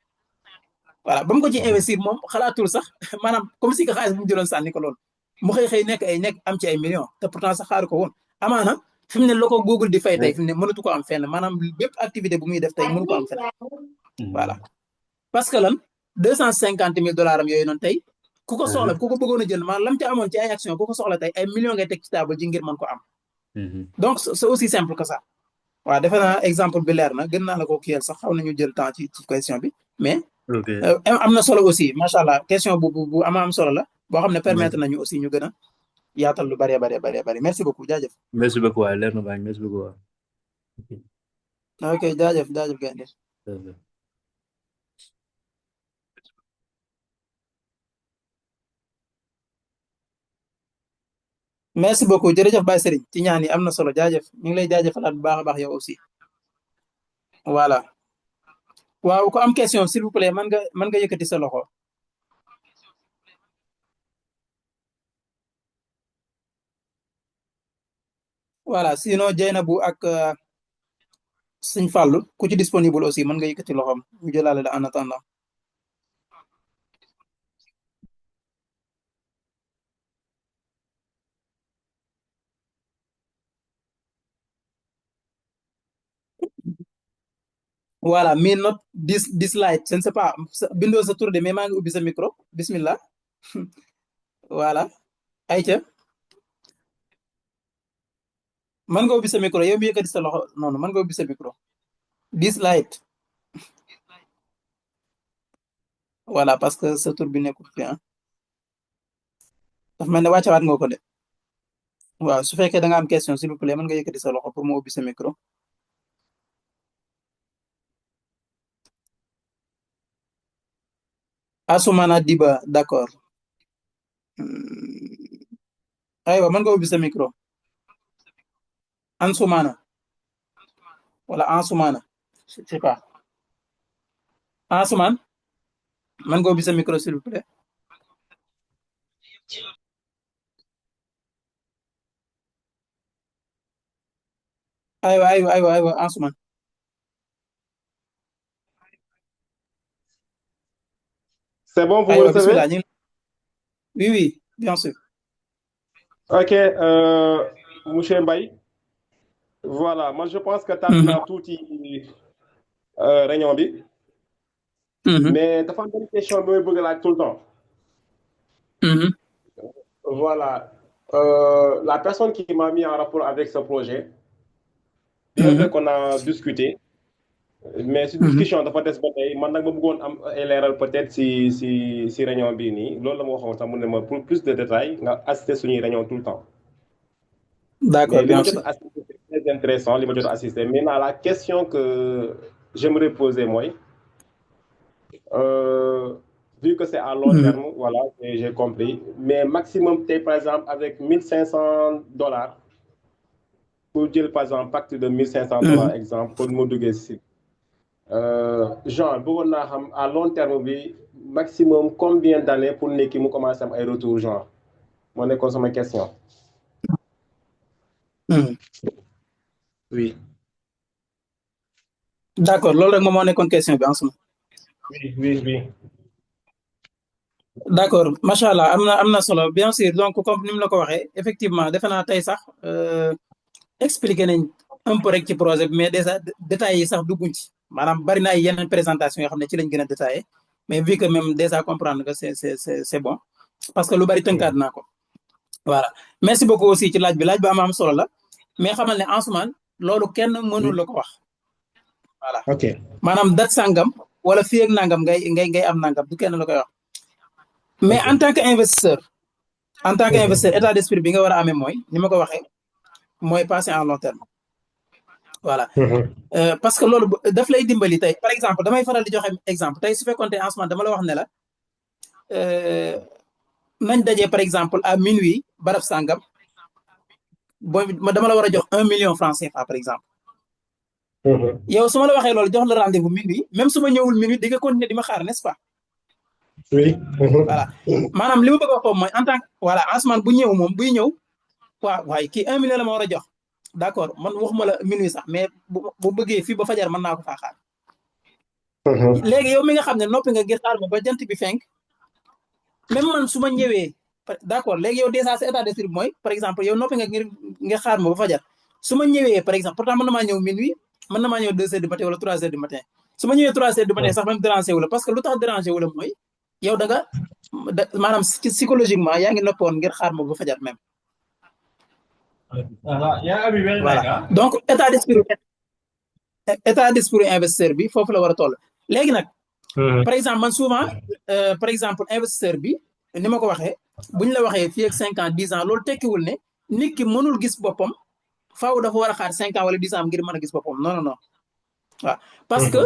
voilà ba mu ko ci investir moom xalaatul sax maanaam comme si que xaalis bu mu jëloon sànni ko loolu mu xëy nekk am ci ay millions te pourtant sax xaaru ko woon amaana fi mu ne la ko Google di fay tey fi mu ne mënatu ko am fenn maanaam bépp activité bu muy def tey mënu ko am fenn voilà parce que lan $250,000 am yooyu noonu tey ku ko soxla ku ko bëggoon a jël maanaam lam ca amoon ci ay action ku ko soxla tey ay millions ngay teg ci table ji ngir mën ko am donc c'est aussi simple que ça waaw defe naa exemple bi leer na gën naa la ko kiyal sax xaw nañu jël temps ci question bi mais am na solo aussi macha allah question bu am solo la boo xam ne permettre nañu aussi ñu gën a yaatal lu bari merci beaucoup jaajëf merci beaucoup waay leer na baax merci beaucoup waay ok jaajëf gaynde merci beaucoup jërëjëf Baye Serigne ci ñaan yi am na solo jaajëf ñu ngi lay jaajëfalaat bu baax a baax yow aussi voilà waaw ko am question s'il vous plaît mën nga yëkkati sa loxo voilà sinon Jeynabou ak Sëñ Fallou ku ci disponible aussi mën nga yëkkati loxoom ñu jëlaale la en attendant voilà me not this light je ne sais pas bindoo sa tur de mais maa ngi ubbi sa micro bismillah voilà ayca mën nga ubbi sa micro yow mi yëkkati sa loxo noonu mën nga ubbi sa micro this light voilà parce que sa tur bi nekkul fi ah dafa mel ne wàccewaat nga ko de waaw su fekkee da nga am question s'il vous plaît mën nga yëkkati sa loxo pour mu ubbi sa micro Assoumana Diba d'accord aywa mën nga ubbi sa micro Ansoumana wala Ansoumana je sais pas Ansoumane mën nga ubbi sa micro s'il vous plaît aywa Ansoumane C'est bon, vous me aywa recevez? bismillah oui bien sûr Ok, monsieur Mbaye. Voilà, moi je pense que tu as tout réunion bi. Mais dafa am une question bi may bëgg laaj tout le temps. Voilà. La personne qui m'a mis en rapport avec ce projet, bien vrai qu'on a discuté, mais cette discussion dafa des ba tey man nag ma bëggoon am ay leeral peut-être si réunion bii nii loolu la ma waxoon sax mu ne ma pour plus de détails nga assister suñuy réunion tout le temps. D'accord, bien sûr. C'est très intéressant, les modules assistés. Maintenant, la question que j'aimerais poser, moi, vu que c'est à long terme, voilà, j'ai compris, mais maximum, par exemple, avec $1,500, pour dire, par exemple, pacte de $1,500, exemple, pour nous douger ici. Genre, à long terme, maximum, combien d'années pour nous qui commencent à un retour, genre? Moi, c'est ma question. Oui. D'accord, loolu rek moom moo nekkoon question bi en ce moment. Oui. D'accord, macha allah am na solo bien sûr donc comme ni mu la ko waxee effectivement defe naa tey sax expliqué nañ un peu rek ci projet bi mais déjà détails yi sax dugguñ ci maanaam bari na ay yeneen présentation yoo xam ne ci lañ gën a détaillé mais vu que même déjà comprendre que c'est bon parce que lu bari tënkaat naa ko voilà merci beaucoup aussi ci laaj bi am solo la mais xamal ne en ce moment loolu kenn mënul la ko wax voilà ok maanaam date sangam wala fii ak nangam ngay am nangam du kenn la koy wax mais en tant que investisseur état d'esprit bi nga war a amee mooy ni ma ko waxee mooy passer en long terme voilà parce que loolu daf lay dimbali tey par exemple damay faral di joxe exemple tey su fekkoon te en ce moment dama la wax ne la nañ dajee par exemple à minuit barab sangam dama la war a jox 1 million francs CFA par exemple yow su ma la waxee loolu jox la rendez-vous minuit même su ma ñëwul minuit di nga continuer di ma xaar n'est-ce pas oui voilà maanaam li ma bëgg a wax foofu mooy en tant que voilà en ce moment bu ñëw moom buy ñëw waaye kii 1 million la ma war a jox d'accord man waxuma la minuit sax mais bu bëggee fii ba fajar mën naa ko faa xaar léegi yow mi nga xam ne noppi nga ngir xaar ma ba jant bi fenk même man su ma ñëwee d'accord léegi yow déjà sa état d'esprit mooy par exemple yow noppi nga ngir xaar ma ba fajar su ma ñëwee par exemple pourtant mën na maa ñëw minuit mën na maa ñëw 2 heures du matin wala 3 heures du matin su ma ñëwee 3 heures du matin sax même dérangé wu la parce que lu tax dérangé wu la mooy yow da nga maanaam psychologiquement yaa ngi noppoon ngir xaar ma ba fajar même voilà donc état d'esprit investisseur bi foofu la war a toll léegi nag par exemple man souvent par exemple investisseur bi ni ma ko waxee bu ñu la waxee fii ak 5 ans 10 ans loolu tekkiwul ne nit ki mënul gis boppam faaw dafa war a xaar 5 ans wala 10 ans ngir mën a gis boppam non waaw parce que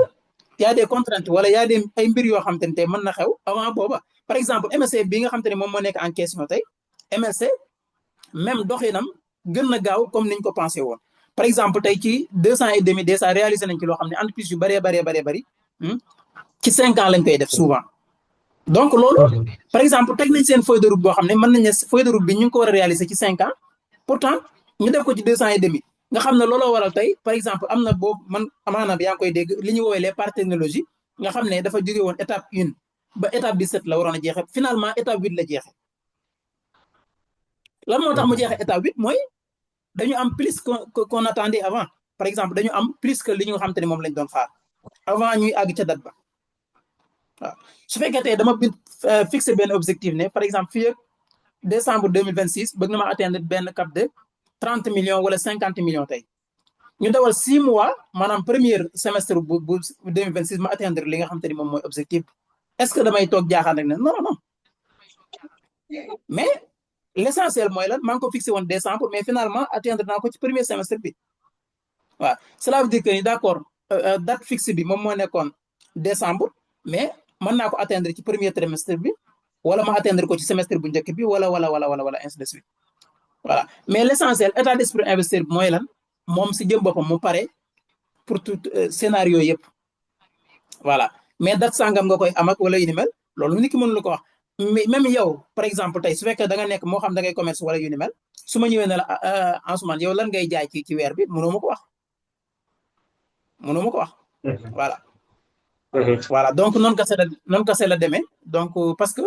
y a des contraintes wala y a des ay mbir yoo xam te ne tey mën na xew avant booba par exemple MLC bi nga xam te ne moom moo nekk en question tey MLC même doxinam gën na gaaw comme niñ ko pensé woon par exemple tey ci 2 ans et demi déjà réalisé nañ ci loo xam ne entreprise yu bari ci 5 ans lañ koy def souvent donc loolu par exemple teg nañ seen feuille de route boo xam ne mën nañ ne feuille de route bi ñu ngi ko war a réaliser ci 5 ans pourtant ñu def ko ci 2 ans et demi nga xam ne looloo waral tey par exemple am na boobu man amaana yaa ngi koy dégg li ñu woowee les parts technologie nga xam ne dafa jóge woon étape 1 ba étape 17 la waroon a jeexee finalement étape 8 la jeexee lan moo tax mu jeexee étape 8 mooy dañu am plus qu'on attendait avant par exemple dañu am plus que li ñu xam te ne moom lañ doon xaar avant ñuy àgg ca date ba waaw su fekkee tey dama fixé benn objectif ne par exemple fii ak décembre 2026 bëgg na ma atteindre benn cap de 30 millions wala 50 millions tey ñu dawal 6 mois maanaam premier semestre bu 2026 ma atteindre li nga xam te ni moom mooy objectif est-ce que damay toog jaaxaan rek ne non non mais l'essentiel mooy lan maa ngi ko fixé woon décembre mais finalement atteindre naa ko ci premier semestre bi waaw cela veut dire que ni d'accord date fixe bi moom moo nekkoon décembre mais mën naa ko atteindre ci premier trimestre bi wala ma atteindre ko ci semestre bu njëkk bi wala ainsi de suite voilà mais l'essentiel état d'esprit investisseur bi mooy lan moom si jëm boppam mu pare pour tout scénario yëpp voilà mais date sangam nga koy am ak wala yu ni mel loolu nit ki mënu la ko wax mais même yow par exemple tey su fekkee da nga nekk moo xam da ngay commerce wala yu ni mel su ma ñëwee ne la en ce moment yow lan ngay jaay ci weer bi mënoo ma ko wax voilà voilà donc noonu kase la demee donc parce que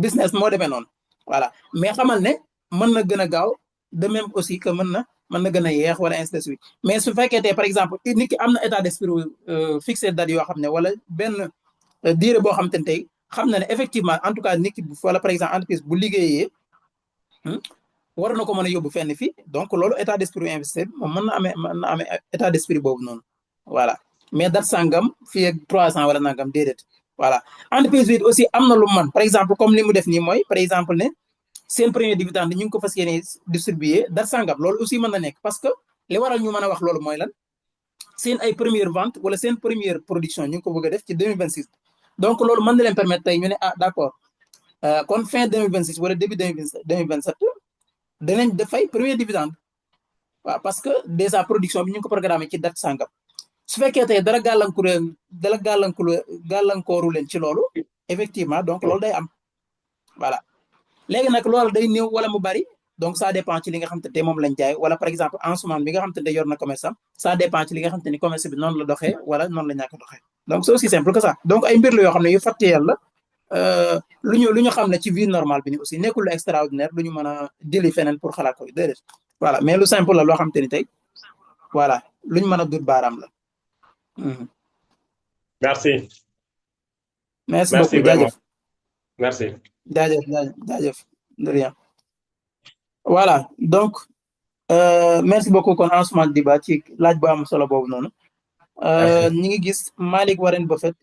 business moo demee noonu voilà mais xamal ne mën na gën a gaaw de même aussi que mën na gën a yeex wala ainsi de suite mais su fekkee tey par exemple nit ki am na état d'esprit fixé date yoo xam ne wala benn durée boo xam te ne tey xam na ne effectivement en tout cas nit ki wala par exemple entreprise bu liggéeyee war na ko mën a yóbbu fenn fii donc loolu état d'esprit investisseur moom mën na amee état d'esprit boobu noonu voilà mais date sangam fii ak 300 wala nangam déedéet voilà entreprise bi aussi am na lu man par exemple comme li mu def nii mooy par exemple ne seen premier dividende ñu ngi ko fas yéene distribuer date sangam loolu aussi mën na nekk parce que li waral ñu mën a wax loolu mooy lan seen ay première vente wala seen première production ñu ngi ko bëgg a def ci 2026 donc loolu mën na leen permettre tey ñu ne d'accord kon fin 2026 wala début 2027 danañ dafay premier dividende waaw parce que déjà production bi ñu ngi ko programmé ci date sangam su fekkee tey dara gàllankooru leen ci loolu effectivement donc loolu day am voilà léegi nag loolu day néew wala mu bari donc ça dépend ci li nga xam te moom lañ jaay wala par exemple en ce moment bi nga xam te yor na commerce am ça dépend ci li nga xam te ni commerce bi noonu la doxee wala noonu la ñàkk doxee donc c'est aussi simple que ça donc ay mbir la yoo xam ne yu factuel la lu ñu xam ne ci vie normale bi ni aussi nekkul lu extraordinaire lu ñu mën a jëli feneen pour xalaat ko déedéet voilà mais lu simple la loo xam te ni tey voilà lu ñu mën a dut baaraam la. Merci. Merci beaucoup jaajëf. Merci. jaajëf de rien. voilà donc merci beaucoup kon Ansoumana Diba ci laaj bu am solo boobu noonu. ñi ngi gis Malick Warren Buffett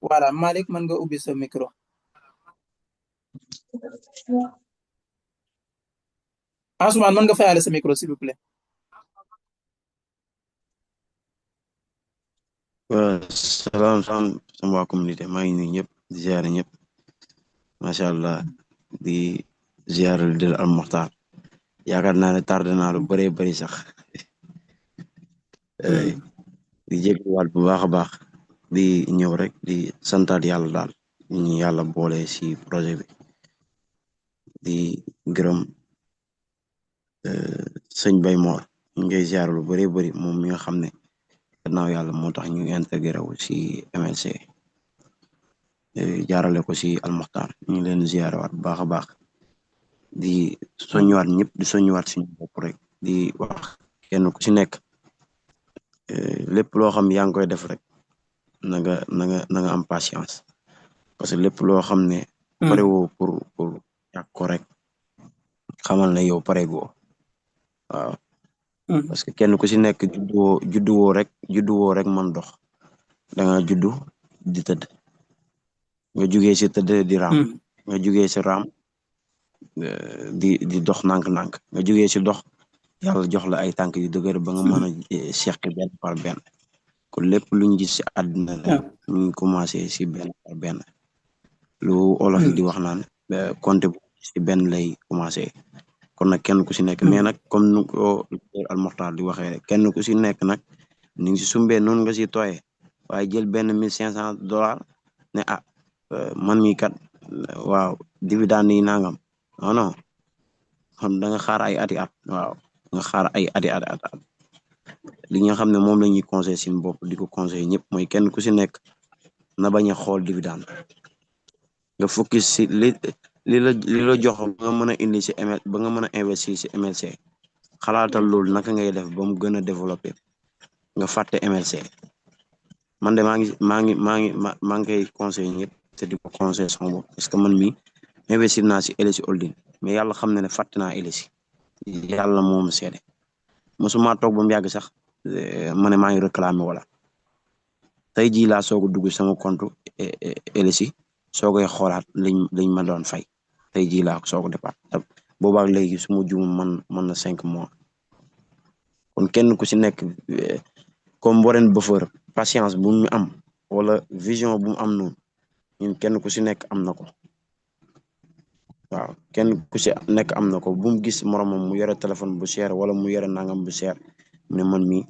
voilà Malick mën nga ubbi sa micro. Ansoumana mën nga fayale sa micro s'il vous plaît. salaam sama waa communauté maa ngi nuyu ñëpp di ziare ñëpp macha allah di ziare del Al Mokhtar yaakaar naa ne tardé naa lu bëree bëri sax di jégaluwaat bu baax a baax di ñëw rek di santaat yàlla daal ñu yàlla boole si projet bi di gërëm sëñ Bay Mor ñu ngi koy ziare lu bëree bëri moom mi nga xam ne. gannaaw yàlla moo tax ñu intégré wu si MLC jaarale ko si Al Mokhtar ñu ngi leen ziare waat bu baax a baax di soññiwaat ñëpp di soññiwaat suñu bopp rek di wax kenn ku si nekk lépp loo xam yaa ngi koy def rek na nga am patience parce que lépp loo xam ne pare woo pour yàq ko rek xamal na yow pare goo waaw parce que kenn ku si nekk judduwoo rek man dox da nga juddu di tëdd nga jugee si tëdd di raam nga jugee si raam di dox nànk-nànk nga jugee si dox yàlla jox la ay tànk yu dëgër ba nga mën a seqi benn par benn kon lépp luñ gis si àddina ñu ngi commencé si benn par benn lu olof yi di wax naan compté bu si benn lay commencé kon nag kenn ku si nekk mais nag comme nu ko Al Mokhtar di waxee rek kenn ku si nekk nag ni ngi si sumbee noonu nga si tooyee waaye jël benn $1,500 ne man mi kat waaw dividende yi nangam non xam da nga xaar ay ati at waaw nga xaar ay ati at li nga xam ne moom la ñuy conseil suñu bopp di ko conseil ñëpp mooy kenn ku si nekk na bañ a xool dividende nga focus si li la jox ba nga mën a indi si ba nga mën a investir si MLC xalaatal loolu naka ngay def ba mu gën a développé nga fàtte MLC man de maa ngi koy conseil ñëpp te di ko conseil sama bopp parce que man mi investir naa si LSI Holding mais yàlla xam na ne fàtte naa LSI yàlla moom seede mosuma toog ba mu yàgg sax ma ne maa ngi réclamé wala tey jii laa soog a dugg sama compte LSI soo koy xoolaat liñ ma doon fay tey jii laa soog a defaat boobaak léegi su ma juum mën na 5 mois kon kenn ku si nekk comme Warren Buffett patience bu mu am wala vision bu mu am noonu ñun kenn ku si nekk am na ko waaw kenn ku si nekk am na ko bu mu gis moromam mu yore téléphone bu cher wala mu yore nangam bu cher ne man mi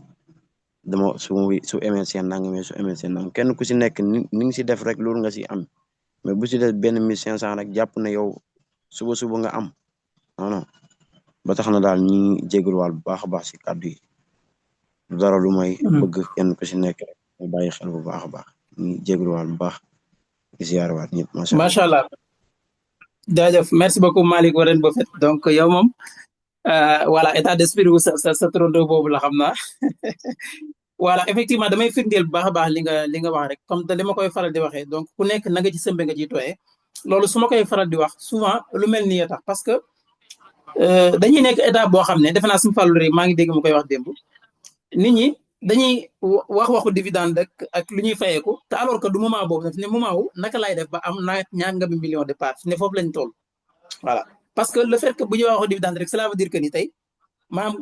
dama su emee seen nangam su emee seen nangam kenn ku si nekk ni ngi si def rek loolu nga si am mais bu si def benn 1500 rek jàpp na yow suba nga am non ba tax na daal ñi jégaluwaal bu baax a baax si kàddu yi dara lu may bëgg kenn ku si nekk rek mu bàyyi xel bu baax a baax ñi jégaluwaal bu baax di ziyaarawaat ñëpp macha allah jaajëf merci beaucoup Malick Warren Buffett donc yow moom voilà état d'esprit wu sa trondo boobu la xam naa voilà effectivement damay firndeel bu baax a baax li nga wax rek comme te li ma koy faral di waxee donc ku nekk na nga ci sëmbe nga ciy tooyee loolu su ma koy faral di wax souvent lu mel nii tax parce que dañuy nekk état boo xam ne defe naa suñu fàllu rek maa ngi dégg mu koy wax démb nit ñi dañuy waxu dividende ak lu ñuy fayeeku te alors que du moment boobu daf ne moment wu naka lay def ba am ñaangami million de parts ne foofu lañ toll voilà parce que le fait que bu ñuy waxu dividende rek cela veut dire que ni tey maanaam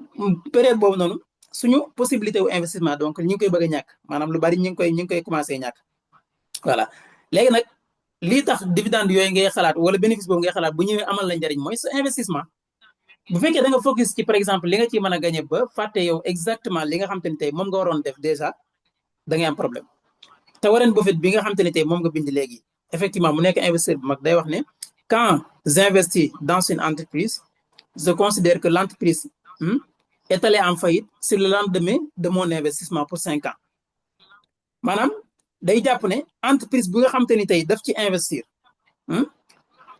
période boobu noonu suñu possibilité wu investissement donc ñu ngi koy bëgg a ñàkk maanaam lu bari ñu ngi koy commencé ñàkk voilà léegi nag lii tax dividende yooyu ngay xalaat wala bénéfice boobu ngay xalaat bu ñëwee amal la njariñ mooy sa investissement bu fekkee da nga focus ci par exemple li nga ciy mën a gagné ba fàtte yow exactement li nga xam te ni tey moom nga waroon def déjà da ngay am problème te Warren Buffett bi nga xam te ni tey moom nga bind léegi effectivement mu nekk investisseur bu mag day wax ne quand j'investis dans une entreprise je considère que l'entreprise est allée en faillite sur le lendemain de mon investissement pour 5 ans maanaam day jàpp ne entreprise bu nga xam te ni tey daf ci investir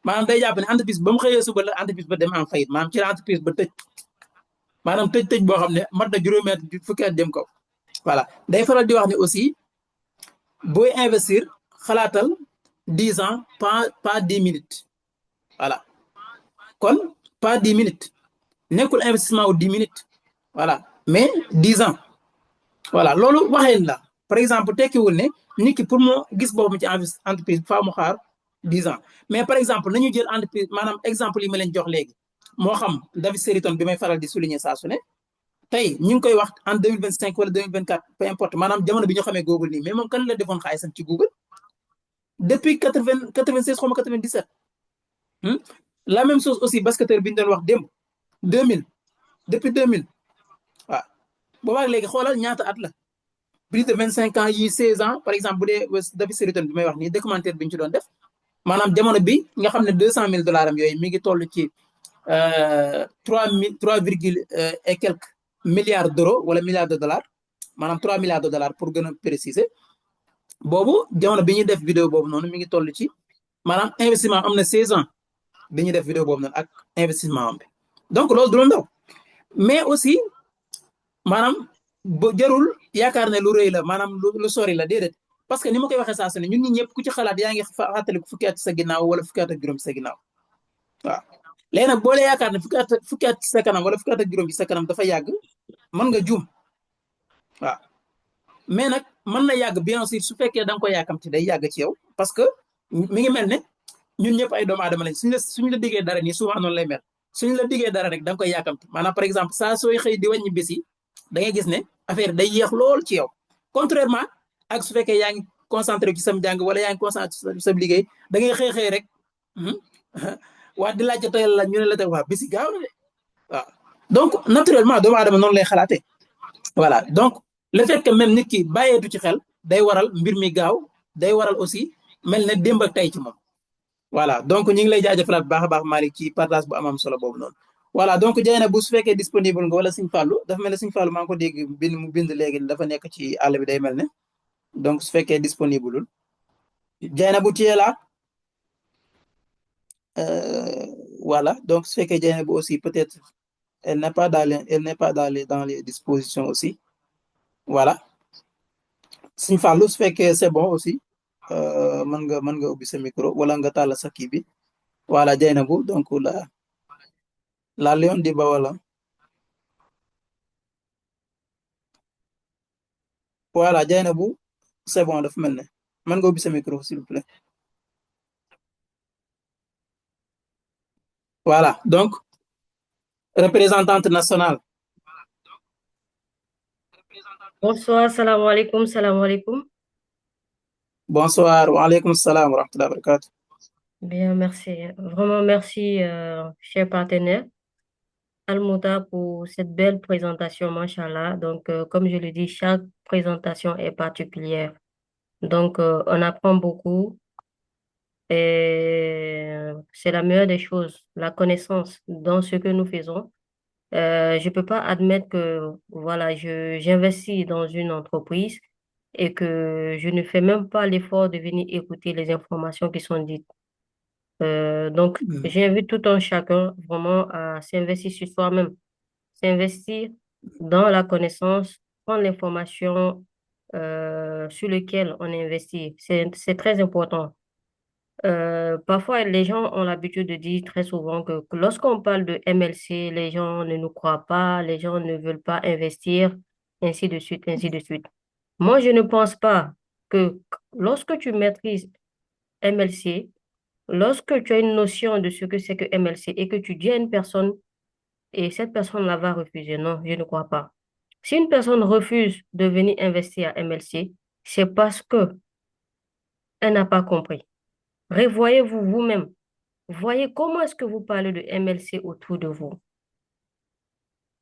maanaam day jàpp ne entreprise ba mu xëyee suba la entreprise ba dem en faillite maanaam ci la entreprise ba tëj maanaam tëj boo xam ne mat na juróomi at fukki at dem kaw voilà day faral di wax ne aussi booy investir xalaatal 10 ans pas 10 minutes voilà kon pas 10 minutes nekkul investissement wu 10 minutes voilà mais 10 ans voilà loolu waxeen la par exemple tekkiwul ne nit ki pour mu gis boppam ci entreprise faa mu xaar 10 ans mais par exemple nañu jël entreprise maanaam exemple yi ma leen jox léegi moo xam David Seriton bi may faral di souligner saa su ne tey ñu ngi koy wax en 2025 wala 2024 peu importe maanaam jamono bi ñu xamee Google nii mais moom kan la defoon xaalisam ci Google depuis 96 xaw ma 97 la même chose aussi basketteur bi ñu doon wax démb 2000 depuis 2000 waaw boobaag léegi xoolal ñaata at la plus de 25 ans yi 16 ans par exemple bu dee David Seriton bi may wax nii documentaire bi ñu ci doon def maanaam jamono bi nga xam ne $200,000 am yooyu mi ngi toll ci 3 virgule et quelques milliards d'euros wala milliards de dollars maanaam 3 milliards de dollars pour gën a préciser boobu jamono bi ñuy def vidéo boobu noonu mi ngi toll ci maanaam investissement am na 16 ans bi ñuy def vidéo boobu noonu ak investissement am bi donc loolu du la ndaw mais aussi maanaam ba jarul yaakaar ne lu rëy la maanaam lu sori la déedéet parce que ni ma koy waxee saa su ne ñun ñi ñëpp ku ci xalaat yaa ngi fàttali fukki at ci sa ginnaaw wala fukki at ak juróom ci sa ginnaaw waaw léegi nag boo lee yaakaar ne fukki at ci sa kanam wala fukki at ak juróom ci sa kanam dafa yàgg mën nga juum waaw mais nag mën na yàgg bien sûr su fekkee da nga koy yàkkamti day yàgg ci yow parce que mi ngi mel ne ñun ñëpp ay doomu aadama lañ suñu la diggee dara nii souvent noonu lay mel suñu la diggee dara rek da nga koy yàkkamti maanaam par exemple saa sooy xëy di wàññi bés yi da ngay gis ne affaire day yéex lool ci yow contrairement ak su fekkee yaa ngi concentré ci sam jàng wala yaa ngi concentré ci sam liggéey da ngay xëy rek waa di laajte tey la ñu ne la tey waa bisi gaaw na de waaw donc naturellement doomu aadama noonu lay xalaatee voilà donc le fait que même nit ki bàyyeetu ci xel day waral mbir mi gaaw day waral aussi mel ne démb ak tey ci moom voilà donc ñu ngi lay jaajëfalaat bu baax a baax Malick ci partage bu am solo boobu noonu voilà donc Dieyna bu su fekkee disponible nga wala Sëñ Fallou dafa mel ne Sëñ Fallou maa ngi ko dégg mu bind léegi dafa nekk ci àll bi day mel ne donc su fekkee disponible Dieyna bu tiyee la voilà donc su fekkee Dieyna bu aussi peut-être elle n'est pas dans les dispositions aussi voilà Sëñ Fallou su fekkee c'est bon aussi mën nga ubbi sa micro wala nga tàll sa kii bi voilà Dieynabou donc la Lion di Bawol voilà Dieynabou c'est bon dafa mel ne mën nga ubbi sa micro s'il vous plaît voilà donc représentante nationale. Bonsoir, salam alaikum, salam alaikum. Bonsoir, wa alaykoum salam wa rahmatullahi wa barakatuh. Bien, merci. Vraiment, merci, cher partenaire Al-Mouta, pour cette belle présentation, machallah. Donc, comme je le dis, chaque présentation est particulière. Donc, on apprend beaucoup et c'est la meilleure des choses, la connaissance dans ce que nous faisons. Je peux pas admettre que, voilà, j'investis dans une entreprise et que je ne fais même pas l'effort de venir écouter les informations qui sont dites. Donc, j'invite tout un chacun vraiment à s'investir sur soi-même, s'investir dans la connaissance, prendre l'information sur laquelle on investit. C'est très important. Parfois, les gens ont l'habitude de dire très souvent que lorsqu'on parle de MLC, les gens ne nous croient pas, les gens ne veulent pas investir, ainsi de suite, ainsi de suite. Moi, je ne pense pas que lorsque tu maîtrises MLC, lorsque tu as une notion de ce que c'est que MLC et que tu dis à une personne et cette personne-là va refuser, non, je ne crois pas. Si une personne refuse de venir investir à MLC, c'est parce que elle n'a pas compris. Revoyez-vous vous-même. Voyez comment est-ce que vous parlez de MLC autour de vous.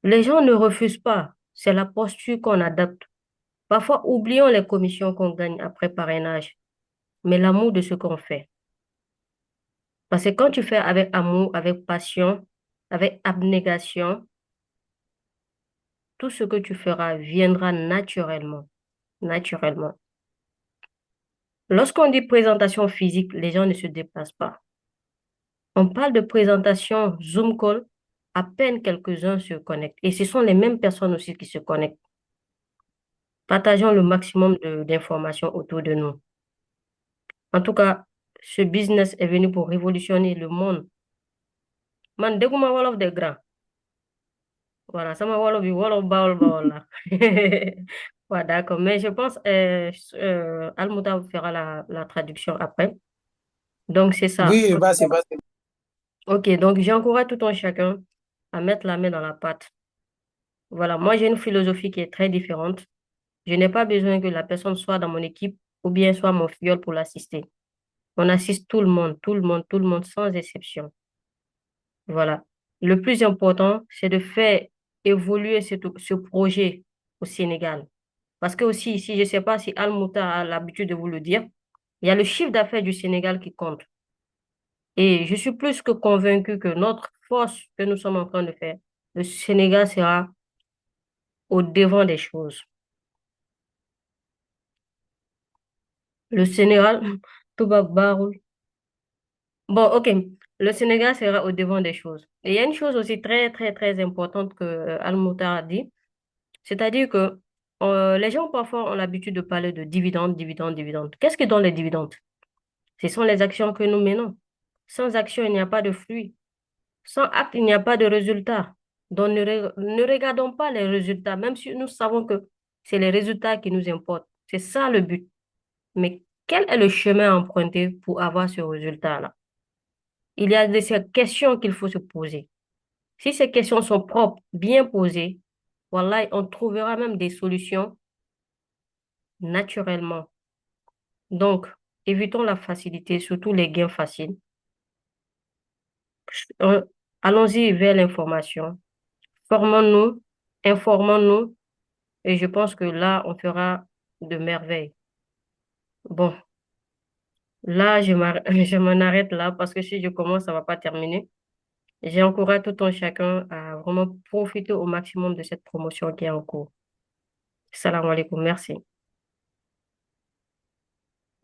Les gens ne refusent pas. C'est la posture qu'on adapte. Parfois, oublions les commissions qu'on gagne après parrainage, mais l'amour de ce qu'on fait. Parce que quand tu fais avec amour, avec passion, avec abnégation, tout ce que tu feras viendra naturellement. Naturellement. Lorsqu'on dit présentation physique, les gens ne se déplacent pas. On parle de présentation Zoom call, à peine quelques-uns se connectent. Et ce sont les mêmes personnes aussi qui se connectent. Partageons le maximum d'informations autour de nous. En tout cas, ce business est venu pour révolutionner le monde. Man, déguma wolof des grands. Voilà, ça m'a wolof wolof bawol bawol là. Ouais, d'accord. Mais je pense Al-Mouta fera la traduction après. Donc, c'est ça. Oui, vas-y. Ok, donc j'encourage tout un chacun à mettre la main dans la pâte. Voilà, moi j'ai une philosophie qui est très différente. Je n'ai pas besoin que la personne soit dans mon équipe ou bien soit mon filleul pour l'assister. On assiste tout le monde, tout le monde, tout le monde, sans exception. Voilà. Le plus important, c'est de faire évoluer ce projet au Sénégal. Parce que aussi, ici, je ne sais pas si Al-Mouta a l'habitude de vous le dire, il y a le chiffre d'affaires du Sénégal qui compte. Et je suis plus que convaincu que notre force que nous sommes en train de faire, le Sénégal sera au devant des choses. Le Sénégal, tout va barou. Bon, ok. Le Sénégal sera au devant des choses. Et il y a une chose aussi très, très, très importante que Al-Mouta a dit, c'est-à-dire que les gens parfois ont l'habitude de parler de dividendes, dividendes, dividendes. Qu'est-ce que donnent les dividendes? Ce sont les actions que nous menons. Sans action, il n'y a pas de fruit. Sans acte, il n'y a pas de résultat. Donc, ne regardons pas les résultats, même si nous savons que c'est les résultats qui nous importent. C'est ça le but. Mais quel est le chemin à emprunter pour avoir ce résultat-là? Il y a ces questions qu'il faut se poser. Si ces questions sont propres, bien posées, voilà, on trouvera même des solutions naturellement. Donc, évitons la facilité, surtout les gains faciles. Allons-y vers l'information. Formons-nous, informons-nous, et je pense que là, on fera de merveilles. Bon, là, je m'en arrête là parce que si je commence, ça ne va pas terminer. J'encourage tout un chacun à vraiment profiter au maximum de cette promotion qui est en cours. Salam alaikum, merci.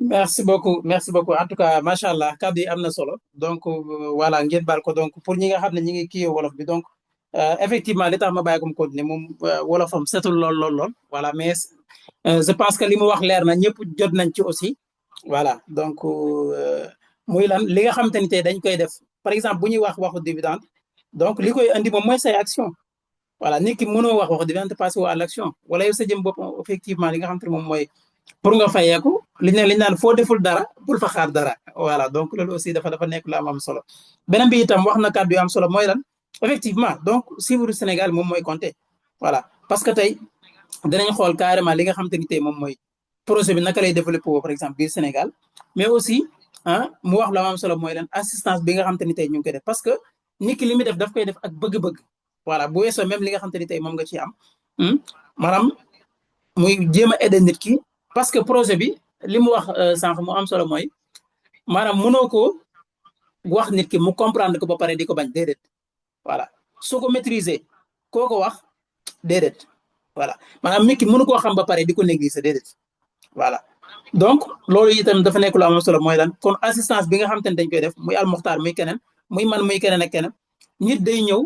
Merci beaucoup, merci beaucoup. En tout cas, machallah, kaddu yi am na solo. Donc voilà, ngeen baal ko donc pour ñi nga xam ne ñi ngi kii wolof bi donc effectivement li tax ma bàyyi ko mu continuer moom wolofam setul lool voilà mais je pense que li mu wax leer na ñëpp jot nañ ci aussi voilà donc muy lan li nga xamante ni tey dañ koy def par exemple bu ñuy wax waxu dividende donc li koy andi moom mooy say action voilà nit ki mënoo wax dividende passé à l'action wala yow sa jëm bopp effectivement li nga xamante ne moom mooy pour nga fayeeku li ñu naan foo deful dara bul fa xaar dara voilà donc loolu aussi dafa nekk lu am solo beneen bi itam wax na kàddu yu am solo mooy lan effectivement donc suivre Sénégal moom mooy compter voilà parce que tey dinañ xool carrément li nga xamante ni tey moom mooy projet bi naka lay développé par exemple biir Sénégal mais aussi mu wax la am solo mooy lan assistance bi nga xamante ni tey ñu ngi koy def parce que nit ki li muy def daf koy def ak bëgg-bëgg voilà bu weesoo même li nga xamante ni tey moom nga ci am maanaam muy jéem a aider nit ki parce que projet bi li mu wax sànq mu am solo mooy maanaam mënoo ko wax nit ki mu comprendre ko ba pare di ko bañ déedéet voilà soo ko maîtriser koo ko wax déedéet voilà maanaam nit ki mënu koo xam ba pare di ko négliger déedéet voilà donc loolu itam dafa nekk lu am solo mooy lan kon assistance bi nga xam te ne dañ koy def muy almuxtaar muy keneen muy man muy keneen ak keneen nit day ñëw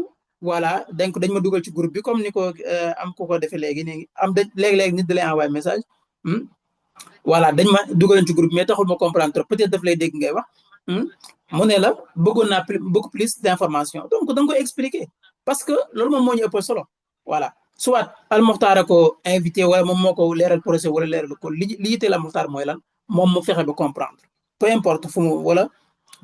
voilà donc dañ ma dugal ci groupe bi comme ni ko am ku ko defee léegi nii am da léegi-léegi nit da lay envoyé message voilà dañ ma dugal ci groupe mais taxul ma comprendre trop peut-être daf lay dégg ngay wax mu ne la bëggoon naa beaucoup plus d'information donc da nga koy expliquer parce que loolu moom moo ñu ëpp solo voilà soit almuxtaar ko invité wala moom moo ko leeral projet wala leeral ko li yitteel almuxtaar mooy lan moom mu fexe ba comprendre peu importe fu mu wala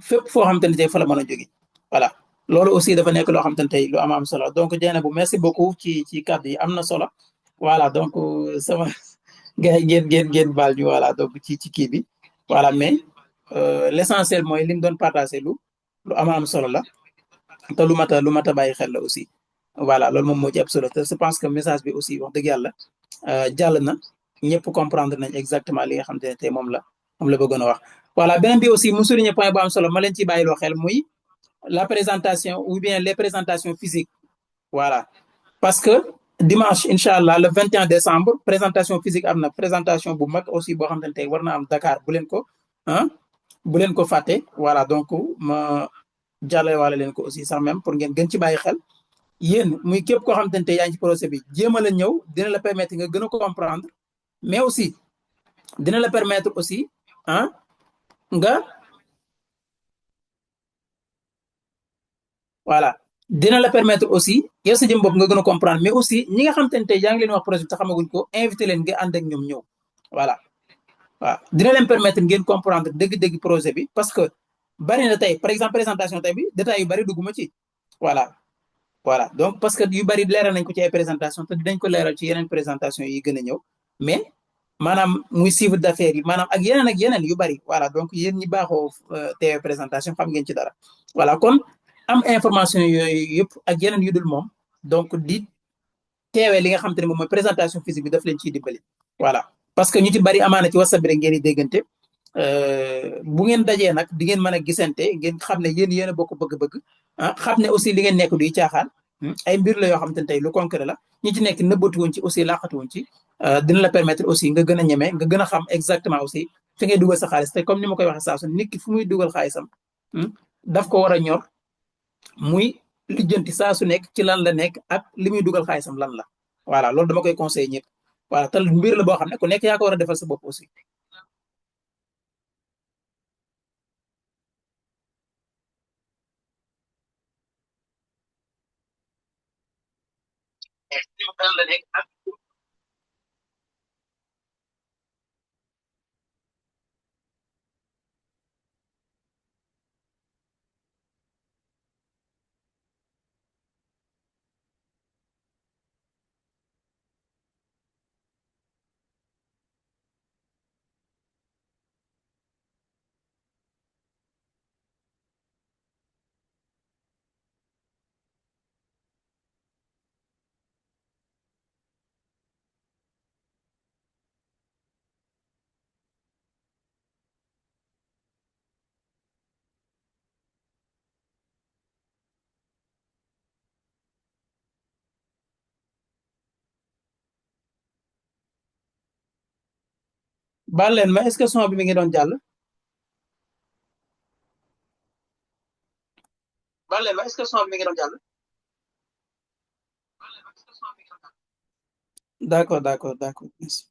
fépp foo xamante ne tey fa la mën a jóge voilà loolu aussi dafa nekk loo xamante ne tey lu am solo donc Dieynaba merci beaucoup ci kàddu yi am na solo voilà donc sama gars yi ngeen baal ñu voilà donc ci kii bi voilà mais l'essentiel mooy li mu doon partagé lu am solo la te lu mat a bàyyi xel la aussi voilà loolu moom moo ci ab solo te je pense que message bi aussi wax dëgg yàlla jàll na ñëpp comprendre nañ exactement li nga xamante ne tey moom la bëggoon a wax voilà beneen bi aussi mu souligner point bu am solo ma leen ci bàyyiloo xel muy la présentation ou bien les présentations physiques voilà parce que dimanche incha allah le 21 décembre présentation physique am na présentation bu mag aussi boo xamante ne tey war na am Dakar bu leen ko fàtte voilà donc ma jàllale waale leen ko aussi sax même pour ngeen gën ci bàyyi xel yéen muy képp koo xamante ne tey yaa ngi ci projet bi jéem a la ñëw dina la permettre nga gën a comprendre mais aussi dina la permettre aussi nga voilà dina la permettre aussi yow sa jëm bopp nga gën a comprendre mais aussi ñi nga xamante ne tey yaa ngi leen wax projet bi te xamaguñ ko invité leen nga ànd ak ñoom ñëw voilà waaw dina leen permettre ngeen comprendre dëgg-dëgg projet bi parce que bari na tey par exemple présentation tey bi détails yu bari dugguma ci voilà donc parce que yu bari leeral nañ ko ci ay présentation te dinañ ko leeral ci yeneen présentation yi gën a ñëw mais maanaam muy chiffre d'affaires yi maanaam ak yeneen yu bari voilà donc yéen ñi baaxoo teewe présentation xam ngeen ci dara voilà kon am information yooyu yëpp ak yeneen yu dul moom donc di teewee li nga xam te ne moom mooy présentation physique bi daf leen ciy dimbali voilà parce que ñu ci bari amaana ci WhatsApp bi rek ngeen di déggante bu ngeen dajee nag di ngeen mën a gisante ngeen xam ne yéen a bokk bëgg-bëgg xam ne aussi li ngeen nekk duy caaxaan ay mbir la yoo xam te ne tey lu concret la ñi ci nekk nëbbatu wuñ ci aussi laqatu wuñ ci dina la permettre aussi nga gën a ñeme nga gën a xam exactement aussi fi ngay dugal sa xaalis te comme ni ma koy waxee saa su nit ki fu muy dugal xaalisam daf ko war a ñor muy lijjanti saa su nekk ci lan la nekk ak li muy dugal xaalisam lan la voilà loolu dama koy conseiller ñëpp voilà te mbir la boo xam ne ku nekk yaa ko war a defal sa bopp aussi. baal leen ma est-ce que son bi mi ngi doon jàll. baal leen ma est-ce que son bi mi ngi doon jàll. D'accord, d'accord, d'accord. Merci.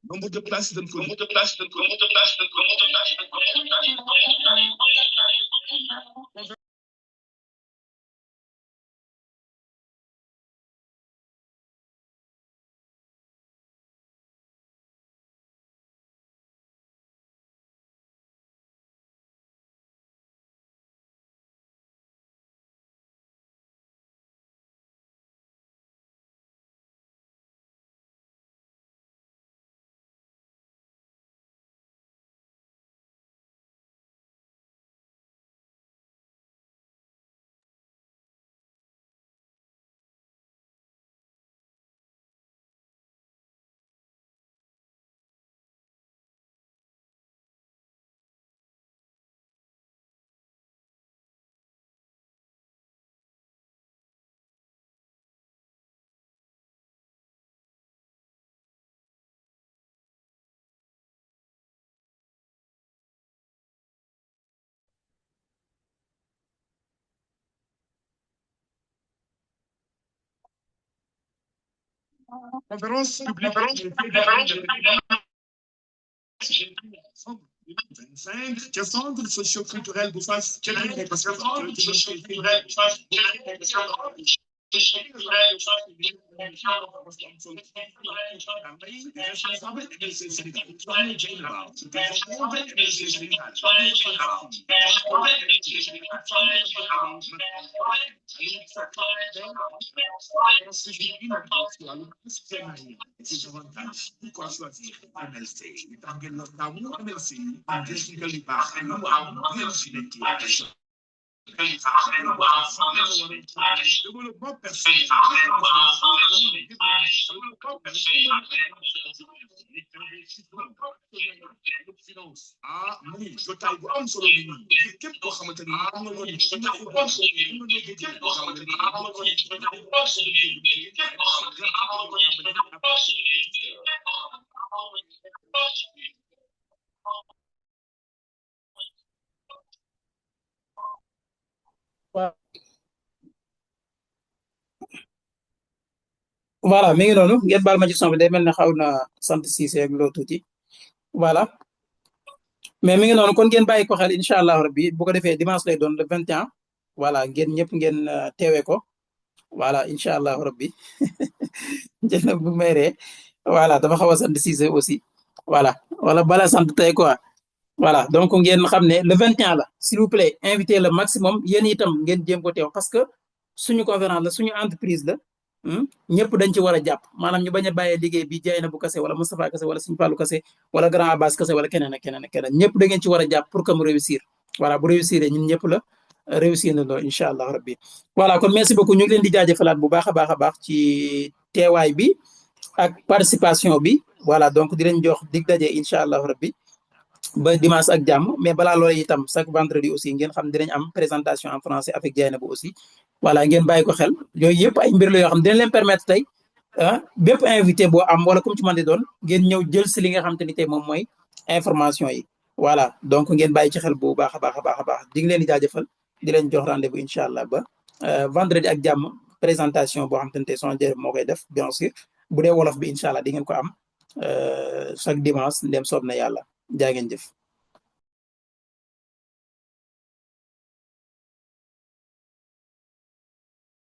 Nombre de places dañ ko conférence publique 25 ca centre socio-culturel bu Fass parce que pourquoi choisir MLC développement personnel finance muy jotaay bu am solo bi nii képp koo xamante ni am na loolu voilà mi ngi noonu ngeen baal ma ci son bi day mel ne xaw na sant Cissé ak loo tuuti voilà mais mi ngi noonu kon ngeen bàyyi ko xel incha allah rabbi bu ko defee dimanche lay doon le 21 voilà ngeen ñëpp ngeen teewee ko voilà incha allah rabbi jël na bu may ree voilà dafa xaw a sant Cissé aussi voilà wala bala sant tey quoi voilà donc ngeen xam ne le 21 la s'il vous plaît invité le maximum yéen itam ngeen jéem ko teew parce que suñu conférence la suñu entreprise la ñëpp dañ ci war a jàpp maanaam ñu bañ a bàyyee liggéey bi Dieynabou Kassé wala Moustapha Kassé wala Serigne Fallou Kassé wala Grand Abbas Kassé wala keneen ak keneen ak keneen ñëpp da ngeen ci war a jàpp pour que mu réussir voilà bu réussir ñun ñëpp la réussir na loolu incha allah rabbi voilà kon merci beaucoup ñu ngi leen di jaajëfalaat bu baax a baax ci teewaay bi ak participation bi voilà donc di leen jox dig daje incha allah rabbi ba dimanche ak jàmm mais balaa loolu itam chaque vendredi aussi ngeen xam dinañ am présentation en français avec Dieynabou aussi voilà ngeen bàyyi ko xel yooyu yëpp ay mbir la yoo xam dinañ leen permettre tey bépp invité boo am wala comme ci man di doon ngeen ñëw jël si li nga xam te ni tey moom mooy information yi voilà donc ngeen bàyyi ci xel bu baax a baax di ngi leen di jaajëfal di leen jox rendez-vous incha allah ba vendredi ak jàmm présentation boo xam te ne tey son jërë moo koy def bien sûr bu dee wolof bi incha allah di ngeen ko am chaque dimanche ndem soob na yàlla jaa ngeen jëf